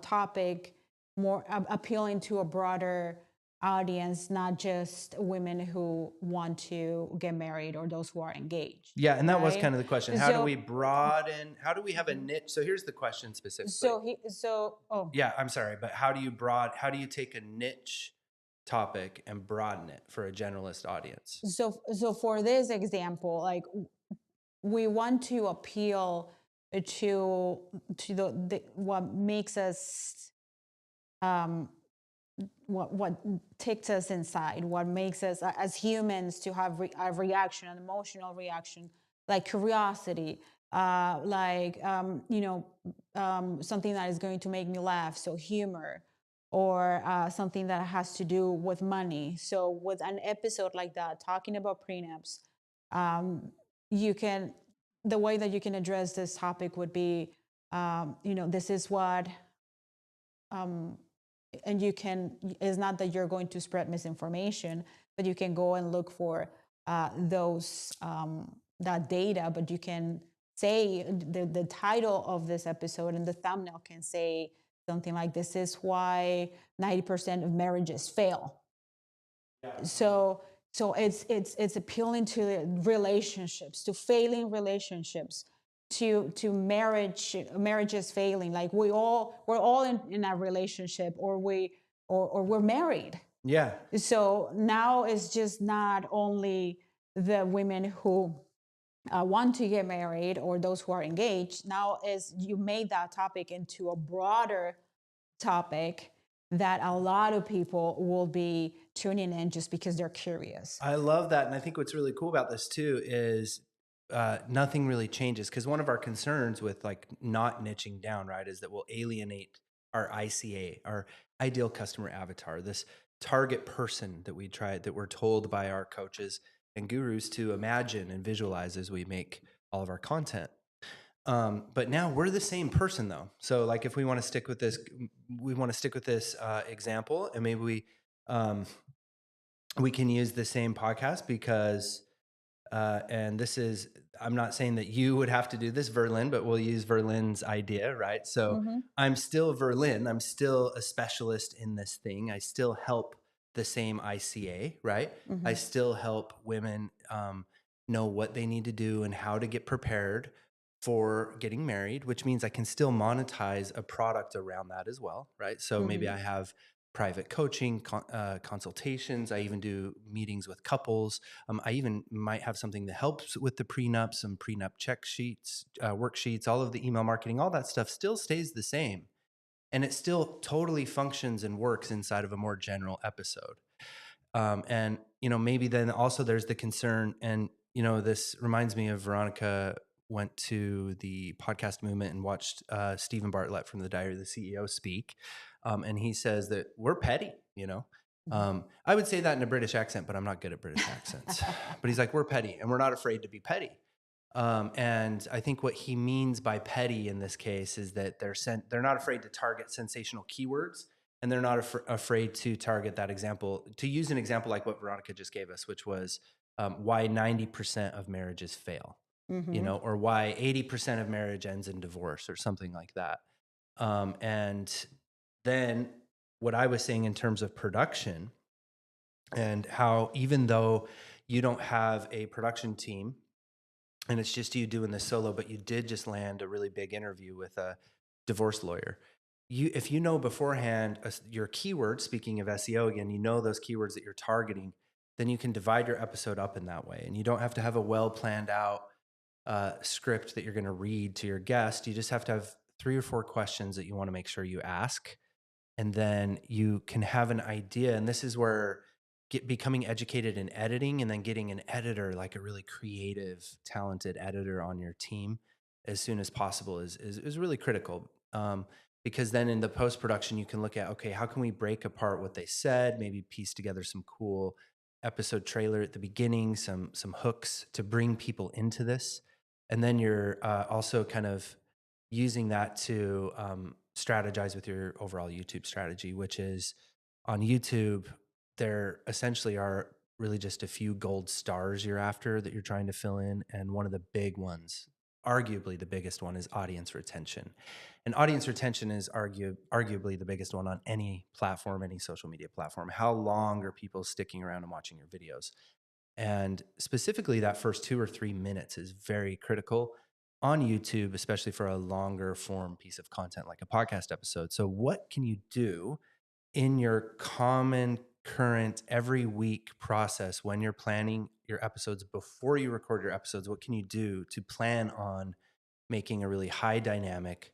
topic more appealing to a broader audience, not just women who want to get married or those who are engaged. Yeah, and that was kind of the question. How do we broaden? How do we have a niche? So here's the question specifically. Yeah, I'm sorry, but how do you take a niche topic and broaden it for a generalist audience? So for this example, like, we want to appeal to the what makes us what takes us inside, what makes us as humans to have a reaction, an emotional reaction, like curiosity, something that is going to make me laugh, so humor, or something that has to do with money. So with an episode like that, talking about prenups, the way that you can address this topic would be, this is what, and it's not that you're going to spread misinformation, but you can go and look for that data, but you can say the title of this episode, and the thumbnail can say something like, this is why 90% of marriages fail. Yeah. So it's appealing to relationships, to failing relationships, to marriages failing. Like we're all in a relationship, or we're married. Yeah. So now it's just not only the women who want to get married or those who are engaged. Now is you made that topic into a broader topic that a lot of people will be tuning in just because they're curious. I love that. And I think what's really cool about this too is nothing really changes, because one of our concerns with like not niching down, right, is that we'll alienate our ICA, our ideal customer avatar, this target person that we're told by our coaches and gurus to imagine and visualize as we make all of our content. But now we're the same person though. So like if we want to stick with this, example, and maybe we can use the same podcast because, and this is, I'm not saying that you would have to do this, Verlin, but we'll use Verlin's idea, right? So I'm still Verlin. I'm still a specialist in this thing. I still help the same ICA, right? I still help women know what they need to do and how to get prepared for getting married, which means I can still monetize a product around that as well, right? So maybe I have private coaching, consultations. I even do meetings with couples. I even might have something that helps with the prenup, some prenup check sheets, worksheets, all of the email marketing, all that stuff still stays the same. And it still totally functions and works inside of a more general episode. And, maybe then also there's the concern, and, this reminds me of Veronica went to the podcast movement and watched Stephen Bartlett from the Diary of the CEO speak. And he says that we're petty, I would say that in a British accent, but I'm not good at British accents. But he's like, we're petty and we're not afraid to be petty. And I think what he means by petty in this case is that they're not afraid to target sensational keywords, and they're not afraid to target that example, to use an example like what Veronica just gave us, which was why 90% of marriages fail, or why 80% of marriage ends in divorce or something like that. And then what I was saying in terms of production, and how even though you don't have a production team and it's just you doing this solo, but you did just land a really big interview with a divorce lawyer. If you know beforehand your keywords, speaking of SEO again, those keywords that you're targeting, then you can divide your episode up in that way. And you don't have to have a well planned out script that you're going to read to your guest. You just have to have 3 or 4 questions that you want to make sure you ask. And then you can have an idea. And this is where becoming educated in editing, and then getting an editor, like a really creative, talented editor on your team as soon as possible is really critical. Because then in the post-production, you can look at, okay, how can we break apart what they said, maybe piece together some cool episode trailer at the beginning, some hooks to bring people into this. And then you're also kind of using that to strategize with your overall YouTube strategy, which is on YouTube, there essentially are really just a few gold stars you're after that you're trying to fill in. And one of the big ones, arguably the biggest one, is audience retention. And audience retention is arguably the biggest one on any platform, any social media platform. How long are people sticking around and watching your videos? And specifically that first 2 or 3 minutes is very critical on YouTube, especially for a longer form piece of content like a podcast episode. So what can you do in your common current every week process when you're planning your episodes before you record your episodes? What can you do to plan on making a really high dynamic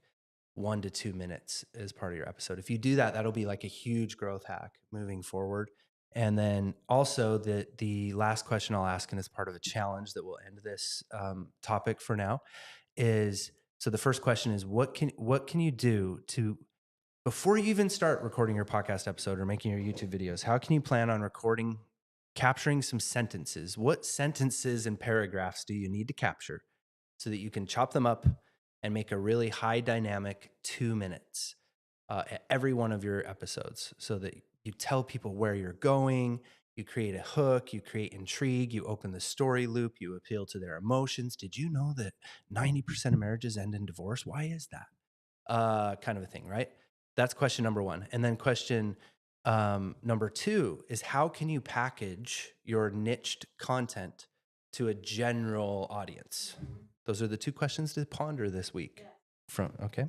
1 to 2 minutes as part of your episode? If you do that, that'll be like a huge growth hack moving forward. And then also the last question I'll ask, and as part of a challenge that will end this topic for now, is, so the first question is, what can you do to, before you even start recording your podcast episode or making your YouTube videos, how can you plan on capturing some sentences? What sentences and paragraphs do you need to capture so that you can chop them up and make a really high dynamic 2 minutes at every one of your episodes, so that you tell people where you're going, you create a hook, you create intrigue, you open the story loop, you appeal to their emotions. Did you know that 90% of marriages end in divorce? Why is that? Kind of a thing, right? That's question number 1. And then question number 2 is, how can you package your niched content to a general audience? Those are the two questions to ponder this week. Okay.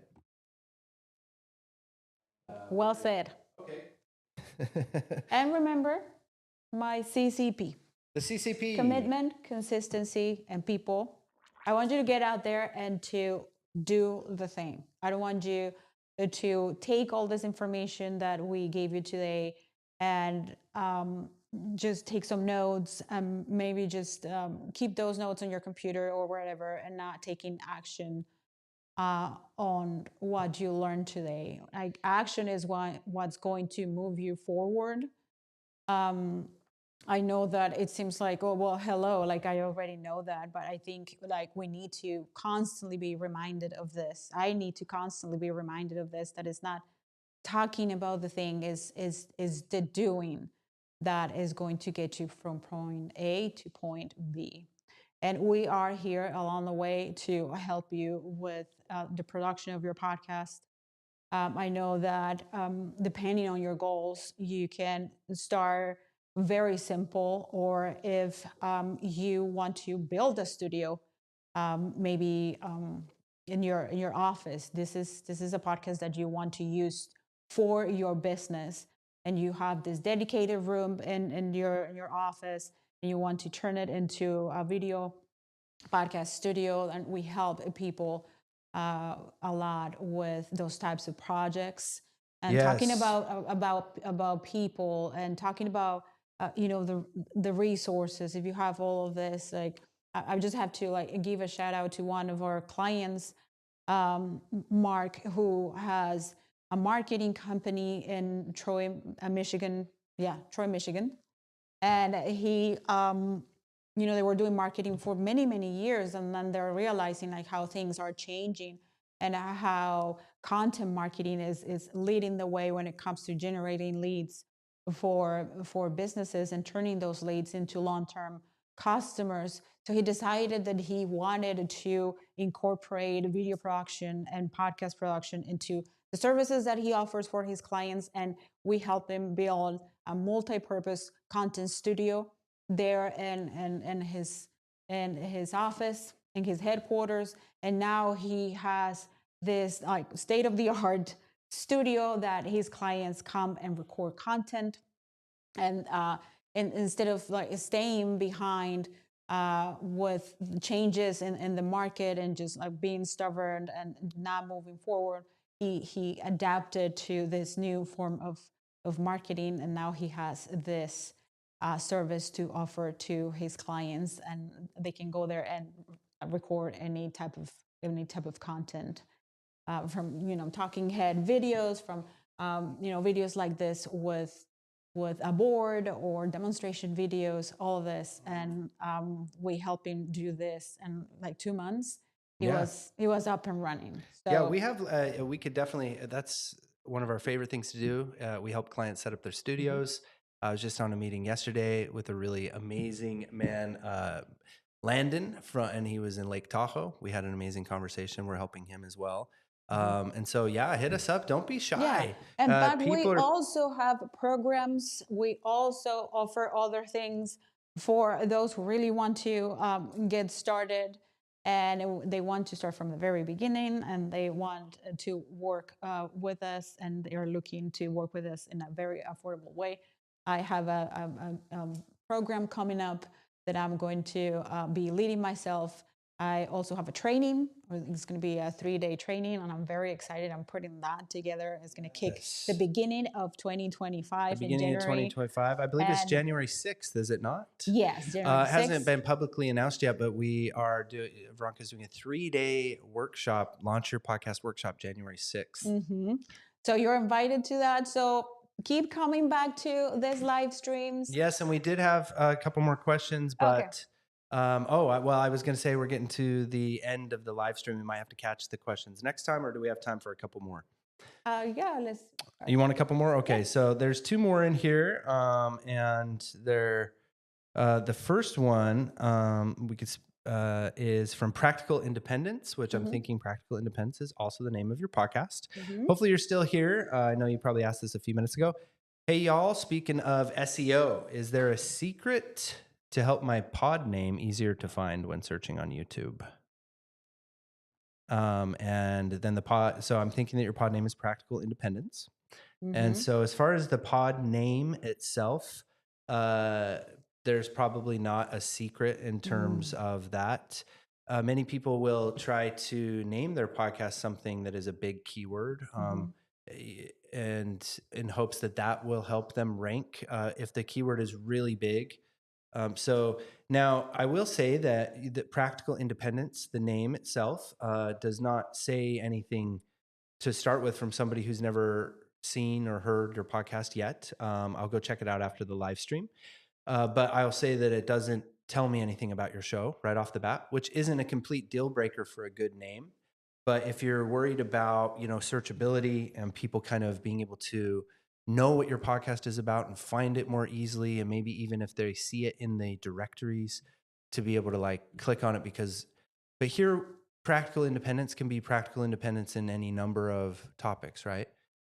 Well said. Okay. And remember my CCP. The CCP. Commitment, consistency, and people. I want you to get out there and to do the thing. I don't want you to take all this information that we gave you today and just take some notes and maybe just keep those notes on your computer or wherever and not taking action on what you learned today. Like action is what's going to move you forward. I know that it seems like, oh, well, hello, like I already know that, but I think like we need to constantly be reminded of this. I need to constantly be reminded of this, that it's not talking about the thing, is the doing that is going to get you from point A to point B. And we are here along the way to help you with the production of your podcast. I know that depending on your goals, you can start very simple, or if you want to build a studio, maybe in your office, this is a podcast that you want to use for your business, and you have this dedicated room in your office, and you want to turn it into a video podcast studio, and we help people a lot with those types of projects, and talking Yes. about people, and talking about the resources. If you have all of this, like I just have to like give a shout out to one of our clients, Mark, who has a marketing company in Troy, Michigan. Yeah, Troy, Michigan. And he they were doing marketing for many years, and then they're realizing like how things are changing, and how content marketing is leading the way when it comes to generating leads for businesses and turning those leads into long-term customers. So he decided that he wanted to incorporate video production and podcast production into the services that he offers for his clients, and we help him build a multi-purpose content studio there in his office, in his headquarters. And now he has this like state-of-the-art studio that his clients come and record content, and instead of like staying behind with changes in the market and just like being stubborn and not moving forward, he adapted to this new form of marketing, and now he has this service to offer to his clients, and they can go there and record any type of content, from talking head videos, from videos like this with a board, or demonstration videos, all of this. And we help him do this in like 2 months. He was up and running. So yeah, we could definitely, that's one of our favorite things to do. We help clients set up their studios. I was just on a meeting yesterday with a really amazing man, Landon, and he was in Lake Tahoe. We had an amazing conversation. We're helping him as well. And so, yeah, hit us up. Don't be shy. Yeah. And but we also have programs. We also offer other things for those who really want to get started, and they want to start from the very beginning, and they want to work with us, and they are looking to work with us in a very affordable way. I have a program coming up that I'm going to be leading myself. I also have a training. It's going to be a 3-day training, and I'm very excited. I'm putting that together. It's going to kick the beginning of 2025. The beginning of 2025. I believe it's January 6th, is it not? Yes, January 6th. It hasn't been publicly announced yet, but we are Veronica's doing a 3-day workshop, launch your podcast workshop, January 6th. So you're invited to that. So keep coming back to these live streams. Yes, and we did have a couple more questions, but... Okay. I was going to say we're getting to the end of the live stream. We might have to catch the questions next time, or do we have time for a couple more? Yeah, let's. You want a couple more? Okay, yeah. So there's 2 more in here, and they're the first one is from Practical Independence, which I'm thinking Practical Independence is also the name of your podcast. Hopefully you're still here. I know you probably asked this a few minutes ago. Hey, y'all, speaking of SEO, is there a secret to help my pod name easier to find when searching on YouTube? And then the pod. So I'm thinking that your pod name is Practical Independence. Mm-hmm. And so as far as the pod name itself, there's probably not a secret in terms of that. Many people will try to name their podcast something that is a big keyword, and in hopes that that will help them rank if the keyword is really big. So now I will say that Practical Independence, the name itself, does not say anything to start with from somebody who's never seen or heard your podcast yet. I'll go check it out after the live stream. But I'll say that it doesn't tell me anything about your show right off the bat, which isn't a complete deal breaker for a good name. But if you're worried about, searchability and people kind of being able to know what your podcast is about and find it more easily, and maybe even if they see it in the directories, to be able to like click on it, but here Practical Independence can be practical independence in any number of topics, right?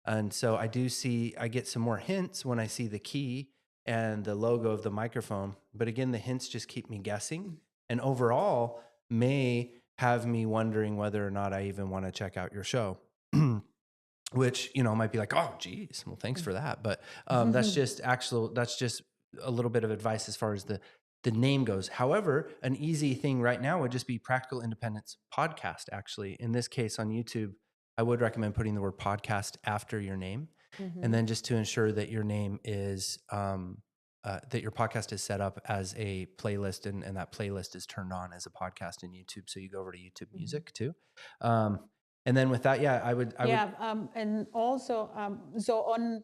And so I get some more hints when I see the key and the logo of the microphone. But again, the hints just keep me guessing, and overall may have me wondering whether or not I even want to check out your show. Which, might be like, oh, geez, well, thanks for that. But that's just a little bit of advice as far as the name goes. However, an easy thing right now would just be Practical Independence Podcast. Actually, in this case on YouTube, I would recommend putting the word podcast after your name. And then just to ensure that your name is, that your podcast is set up as a playlist, and that playlist is turned on as a podcast in YouTube. So you go over to YouTube Music too. And then with that, I would. And also, so on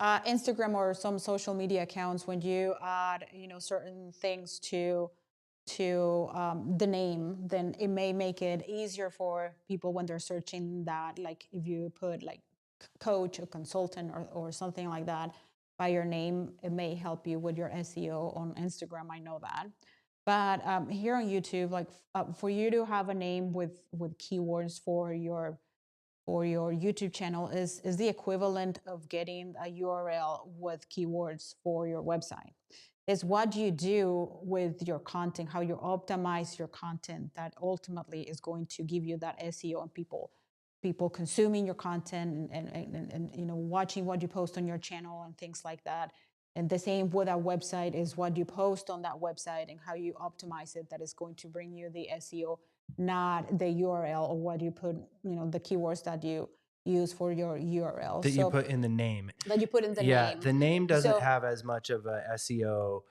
Instagram or some social media accounts, when you add, certain things to the name, then it may make it easier for people when they're searching that. Like if you put like coach or consultant or something like that by your name, it may help you with your SEO on Instagram. I know that. But here on YouTube, like for you to have a name with keywords for your YouTube channel is the equivalent of getting a URL with keywords for your website. Is what you do with your content, how you optimize your content, that ultimately is going to give you that SEO and people consuming your content and watching what you post on your channel and things like that. And the same with our website is what you post on that website and how you optimize it that is going to bring you the SEO, not the URL or what you put, the keywords that you use for your URL. That you put in the name. That you put in the name. Yeah, the name doesn't have as much of a SEO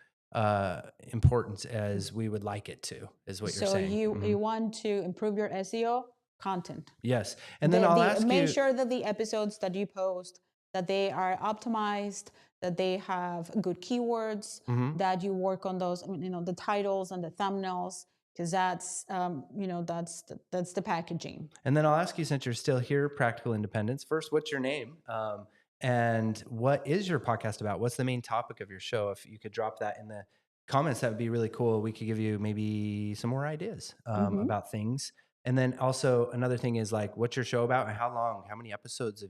importance as we would like it to, is what you're saying. So you want to improve your SEO content. Yes. And then I'll ask you. Make sure that the episodes that you post, that they are optimized, that they have good keywords, that you work on those, the titles and the thumbnails, because that's, that's the packaging. And then I'll ask you, since you're still here, Practical Independence, first, what's your name? And what is your podcast about? What's the main topic of your show? If you could drop that in the comments, that would be really cool. We could give you maybe some more ideas about things. And then also another thing is like, what's your show about and how long, how many episodes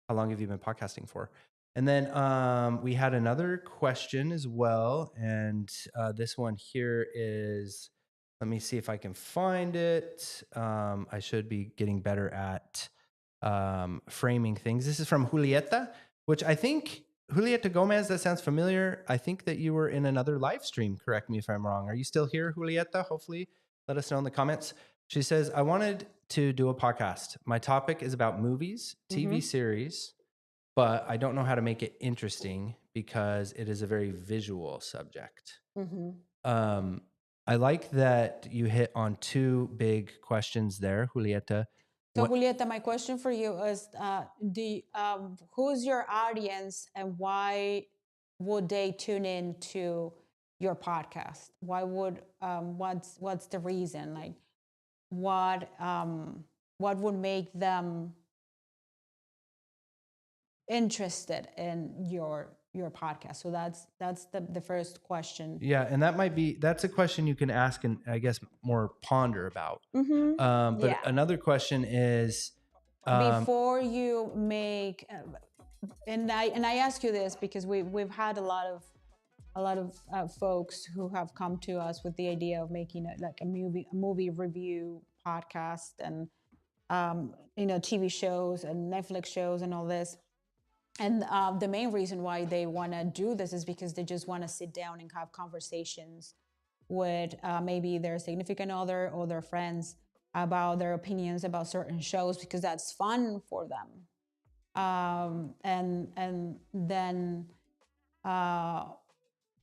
how long have you been podcasting for? And then we had another question as well. And this one here is, let me see if I can find it. I should be getting better at framing things. This is from Julieta, which I think, Julieta Gomez, that sounds familiar. I think that you were in another live stream. Correct me if I'm wrong. Are you still here, Julieta? Hopefully, let us know in the comments. She says, I wanted to do a podcast. My topic is about movies, TV series, but I don't know how to make it interesting because it is a very visual subject. I like that you hit on two big questions there, Julieta. So, Julieta, my question for you is, who's your audience and why would they tune in to your podcast? Why would, what's the reason? Like, what would make them interested in your podcast? So that's the first question. Yeah, and that's a question you can ask and I guess more ponder about. But another question is, before you make, and I ask you this because we've had a lot of folks who have come to us with the idea of making a movie review podcasts and TV shows and Netflix shows and all this. And the main reason why they want to do this is because they just want to sit down and have conversations with maybe their significant other or their friends about their opinions about certain shows, because that's fun for them. And then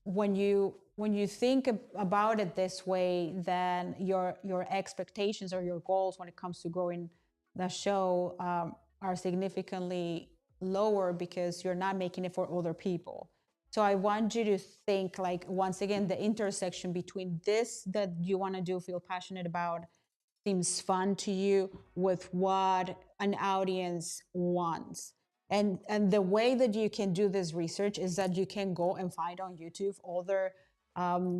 when you think about it this way, then your expectations or your goals when it comes to growing the show are significantly lower, because you're not making it for other people. So I want you to think, like, once again, the intersection between this that you want to do, feel passionate about, seems fun to you, with what an audience wants. And the way that you can do this research is that you can go and find on YouTube other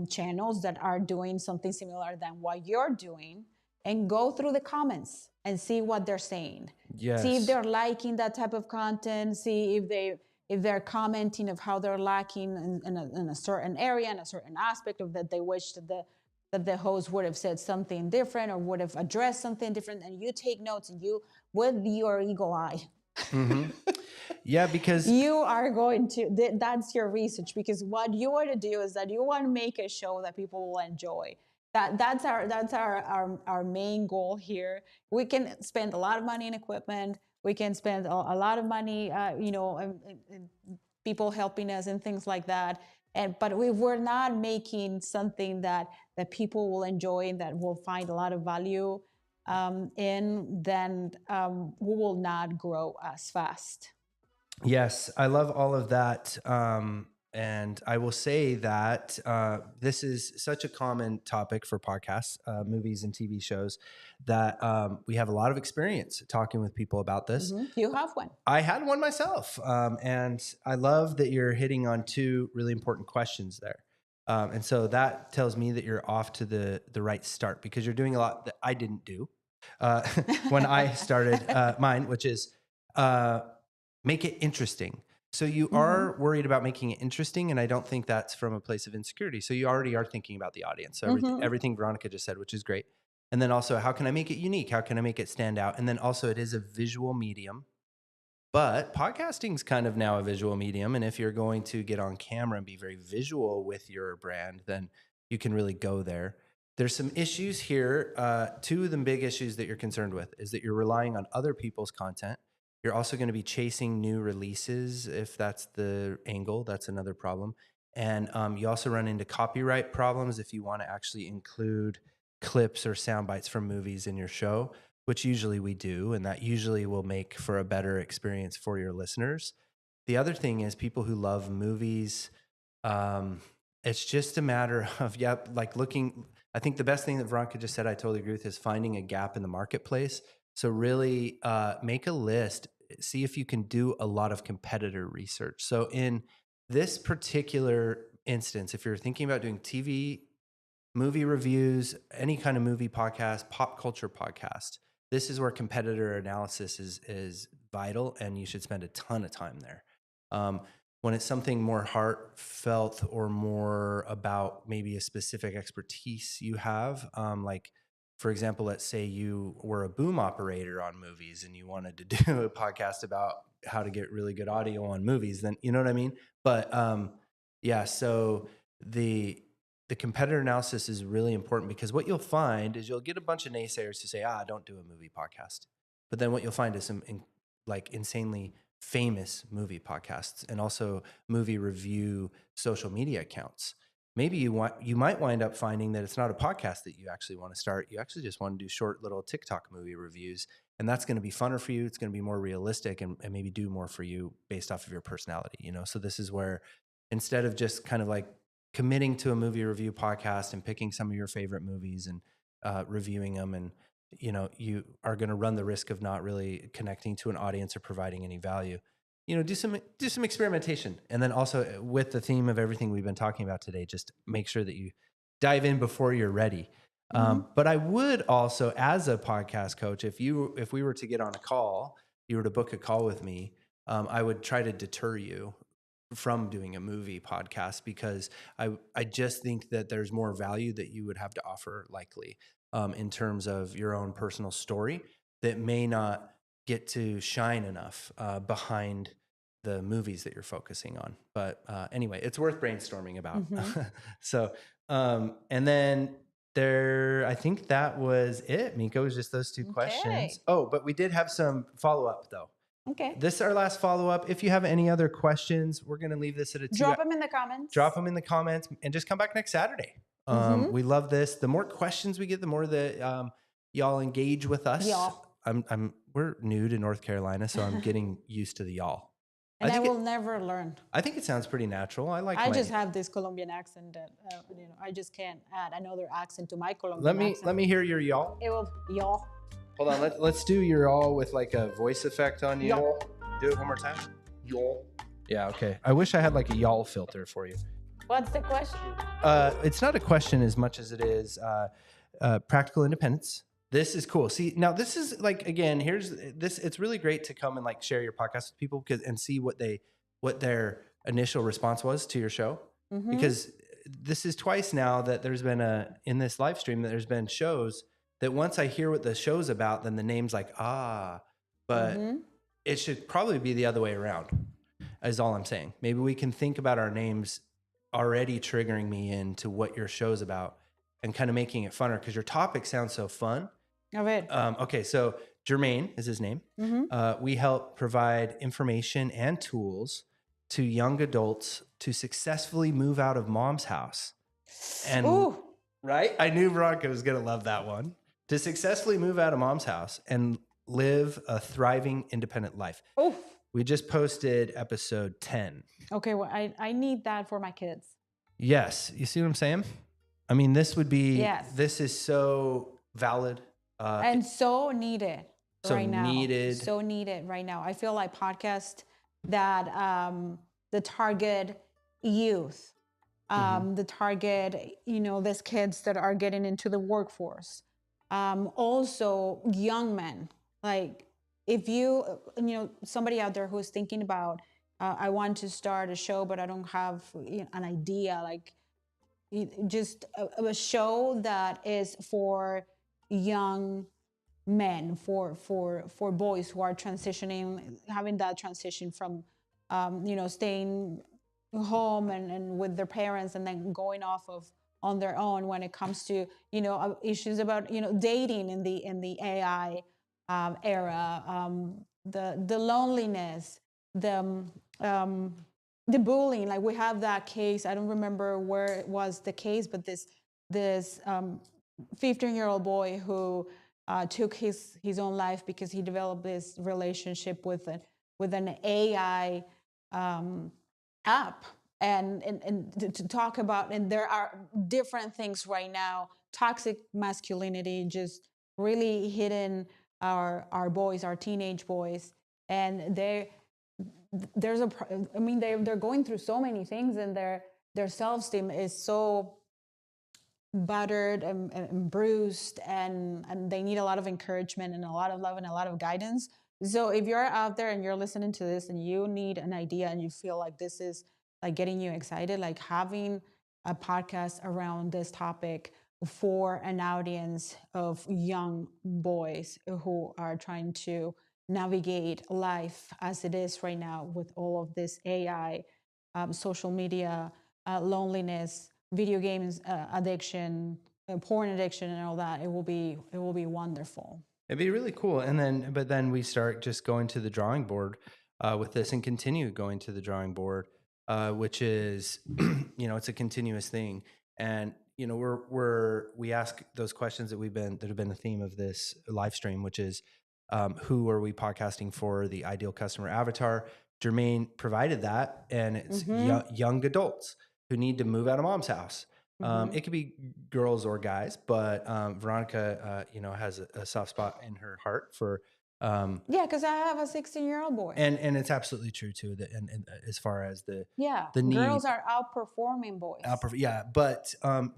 channels that are doing something similar than what you're doing, and go through the comments and see what they're saying. Yes. See if they're liking that type of content. See if they're commenting of how they're lacking in a certain area, in a certain aspect of that they wish that the host would have said something different or would have addressed something different. And you take notes, and you, with your eagle eye, Yeah, because you are going to, that's your research, because what you want to do is that you want to make a show that people will enjoy. That's our main goal here. We can spend a lot of money in equipment. We can spend a lot of money, and people helping us and things like that. But if we're not making something that people will enjoy and that will find a lot of value in, then we will not grow as fast. yes, I love all of that. And I will say that this is such a common topic for podcasts, movies, and TV shows, that we have a lot of experience talking with people about this. You have one. I had one myself. And I love that you're hitting on two really important questions there. And so that tells me that you're off to the right start, because you're doing a lot that I didn't do when I started mine, which is make it interesting. So you are worried about making it interesting, and I don't think that's from a place of insecurity. So you already are thinking about the audience. So everything Veronica just said, which is great. And then also, how can I make it unique? How can I make it stand out? And then also, it is a visual medium, but podcasting's kind of now a visual medium. And if you're going to get on camera and be very visual with your brand, then you can really go there. There's some issues here. Two of the big issues that you're concerned with is that you're relying on other people's content. You're also going to be chasing new releases. If that's the angle, that's another problem. And you also run into copyright problems if you want to actually include clips or sound bites from movies in your show, which usually we do. And that usually will make for a better experience for your listeners. The other thing is, people who love movies, it's just a matter of, looking. I think the best thing that Veronica just said, I totally agree with, is finding a gap in the marketplace. So really make a list, see if you can do a lot of competitor research. So in this particular instance, if you're thinking about doing TV, movie reviews, any kind of movie podcast, pop culture podcast, this is where competitor analysis is vital, and you should spend a ton of time there. When it's something more heartfelt or more about maybe a specific expertise you have, like, for example, let's say you were a boom operator on movies and you wanted to do a podcast about how to get really good audio on movies, then you know what I mean? But so the competitor analysis is really important, because what you'll find is you'll get a bunch of naysayers to say, don't do a movie podcast. But then what you'll find is some insanely famous movie podcasts, and also movie review social media accounts. Maybe you might wind up finding that it's not a podcast that you actually want to start. You actually just want to do short little TikTok movie reviews, and that's going to be funner for you. It's going to be more realistic and maybe do more for you based off of your personality. So this is where, instead of just kind of like committing to a movie review podcast and picking some of your favorite movies and reviewing them, and you are going to run the risk of not really connecting to an audience or providing any value. Do some experimentation. And then also, with the theme of everything we've been talking about today, just make sure that you dive in before you're ready. But I would also, as a podcast coach, if we were to get on a call, you were to book a call with me, I would try to deter you from doing a movie podcast, because I just think that there's more value that you would have to offer, likely. in terms of your own personal story that may not get to shine enough behind the movies that you're focusing on. But anyway, it's worth brainstorming about. So, and then I think that was it, Miko. It was just those two questions. Oh, but we did have some follow-up though. Okay. This is our last follow-up. If you have any other questions, we're going to leave this at a 2. Drop them in the comments. Drop them in the comments and just come back next Saturday. We love this. The more questions we get, the more that y'all engage with us. Y'all. We're new to North Carolina, so I'm getting used to the y'all. And I will never learn. I think it sounds pretty natural. I just have this Colombian accent that I just can't add another accent to my Colombian accent. Let me hear your y'all. It will y'all. Hold on, let's do your y'all with like a voice effect on you. Y'all. Do it one more time. Y'all. Yeah, okay. I wish I had like a y'all filter for you. What's the question? It's not a question as much as it is practical independence. This is cool. See, now this is like, again, here's this. It's really great to come and like share your podcast with people and see what their initial response was to your show. Because this is twice now that there's been in this live stream that there's been shows that once I hear what the show's about, then the name's like, but it should probably be the other way around, is all I'm saying. Maybe we can think about our names already triggering me into what your show's about and kind of making it funner because your topic sounds so fun. Of it. Okay, so Jermaine is his name. We help provide information and tools to young adults to successfully move out of mom's house. And right? I knew Veronica was going to love that one. To successfully move out of mom's house and live a thriving independent life. We just posted episode 10. Okay, well, I need that for my kids. Yes. You see what I'm saying? I mean, this would be, yes. This is so valid. And so needed right now. So needed right now. I feel like podcasts that the target youth, the target, these kids that are getting into the workforce. Also young men, like if somebody out there who's thinking about, I want to start a show, but I don't have an idea, like just a show that is for young men, for boys who are transitioning, having that transition from, staying home and with their parents and then going off on their own when it comes to, issues about, dating in the AI era, the loneliness, the bullying. Like we have that case, I don't remember where it was the case, but this 15-year-old boy who took his own life because he developed this relationship with an AI app. And to talk about, and there are different things right now, toxic masculinity just really hitting our boys, our teenage boys, and they're going through so many things, and their self-esteem is so battered and bruised, and they need a lot of encouragement and a lot of love and a lot of guidance. So if you're out there and you're listening to this and you need an idea and you feel like this is like getting you excited, like having a podcast around this topic for an audience of young boys who are trying to navigate life as it is right now with all of this AI, social media, loneliness, video games addiction, porn addiction, and all that, it will be wonderful. It'd be really cool. But then we start just going to the drawing board with this and continue going to the drawing board, which is, it's a continuous thing. And, we ask those questions that have been the theme of this live stream, which is, who are we podcasting for, the ideal customer avatar? Jermaine provided that, and it's young adults who need to move out of mom's house. It could be girls or guys, but Veronica, has a soft spot in her heart for. Because I have a 16-year-old boy, and it's absolutely true too. And as far as the need, girls are outperforming boys. But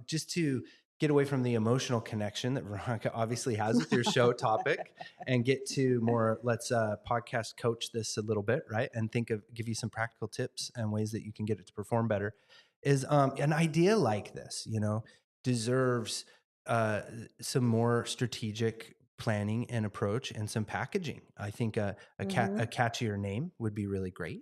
just to get away from the emotional connection that Veronica obviously has with your show topic, and get to more, let's podcast coach this a little bit, right? And give you some practical tips and ways that you can get it to perform better. Is an idea like this, deserves some more strategic planning and approach and some packaging. I think a catchier name would be really great.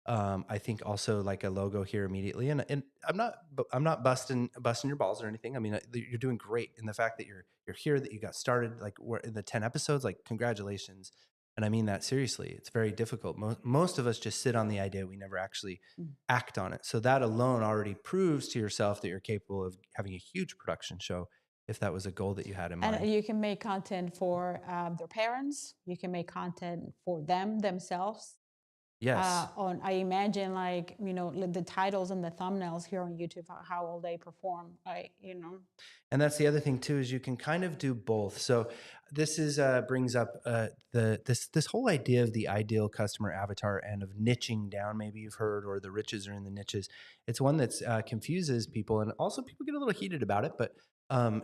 I think also like a logo here immediately, and I'm not busting your balls or anything. I mean, you're doing great in the fact that you're here, that you got started, like we're in the 10 episodes, like congratulations. And I mean that seriously. It's very difficult. Most of us just sit on the idea. We never actually act on it. So that alone already proves to yourself that you're capable of having a huge production show, if that was a goal that you had in mind. And you can make content for their parents. You can make content for themselves. Yes. I imagine, like, the titles and the thumbnails here on YouTube, how will they perform? And that's the other thing too, is you can kind of do both. So this is brings up this whole idea of the ideal customer avatar and of niching down. Maybe you've heard, or the riches are in the niches. It's one that's confuses people, and also people get a little heated about it. But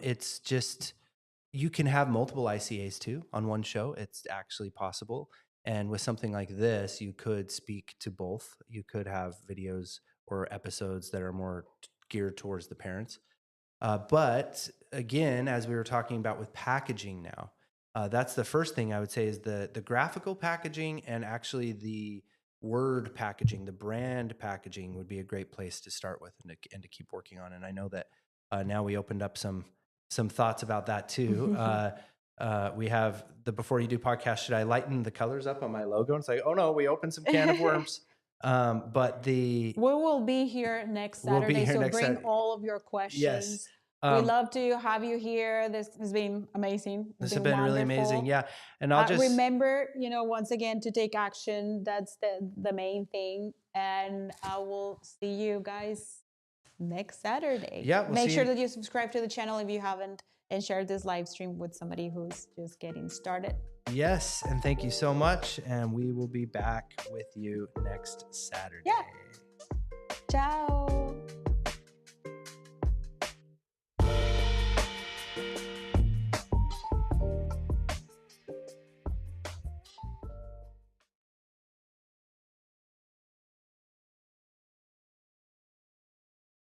it's just, you can have multiple ICAs too on one show. It's actually possible. And with something like this, you could speak to both. You could have videos or episodes that are more geared towards the parents. But again, as we were talking about with packaging now, that's the first thing I would say is the graphical packaging, and actually the word packaging, the brand packaging would be a great place to start with and to keep working on. And I know that now we opened up some thoughts about that too. We have the Before You Do podcast. Should I lighten the colors up on my logo and say, oh no, we opened some can of worms? But we will be here next Saturday. So bring all of your questions. Yes. We love to have you here. This has been amazing. This has been really amazing. Yeah. And I'll just remember, once again, to take action. That's the main thing. And I will see you guys next Saturday. Yeah. Make sure that you subscribe to the channel if you haven't, and share this live stream with somebody who's just getting started. Yes. And thank you so much. And we will be back with you next Saturday. Yeah. Ciao.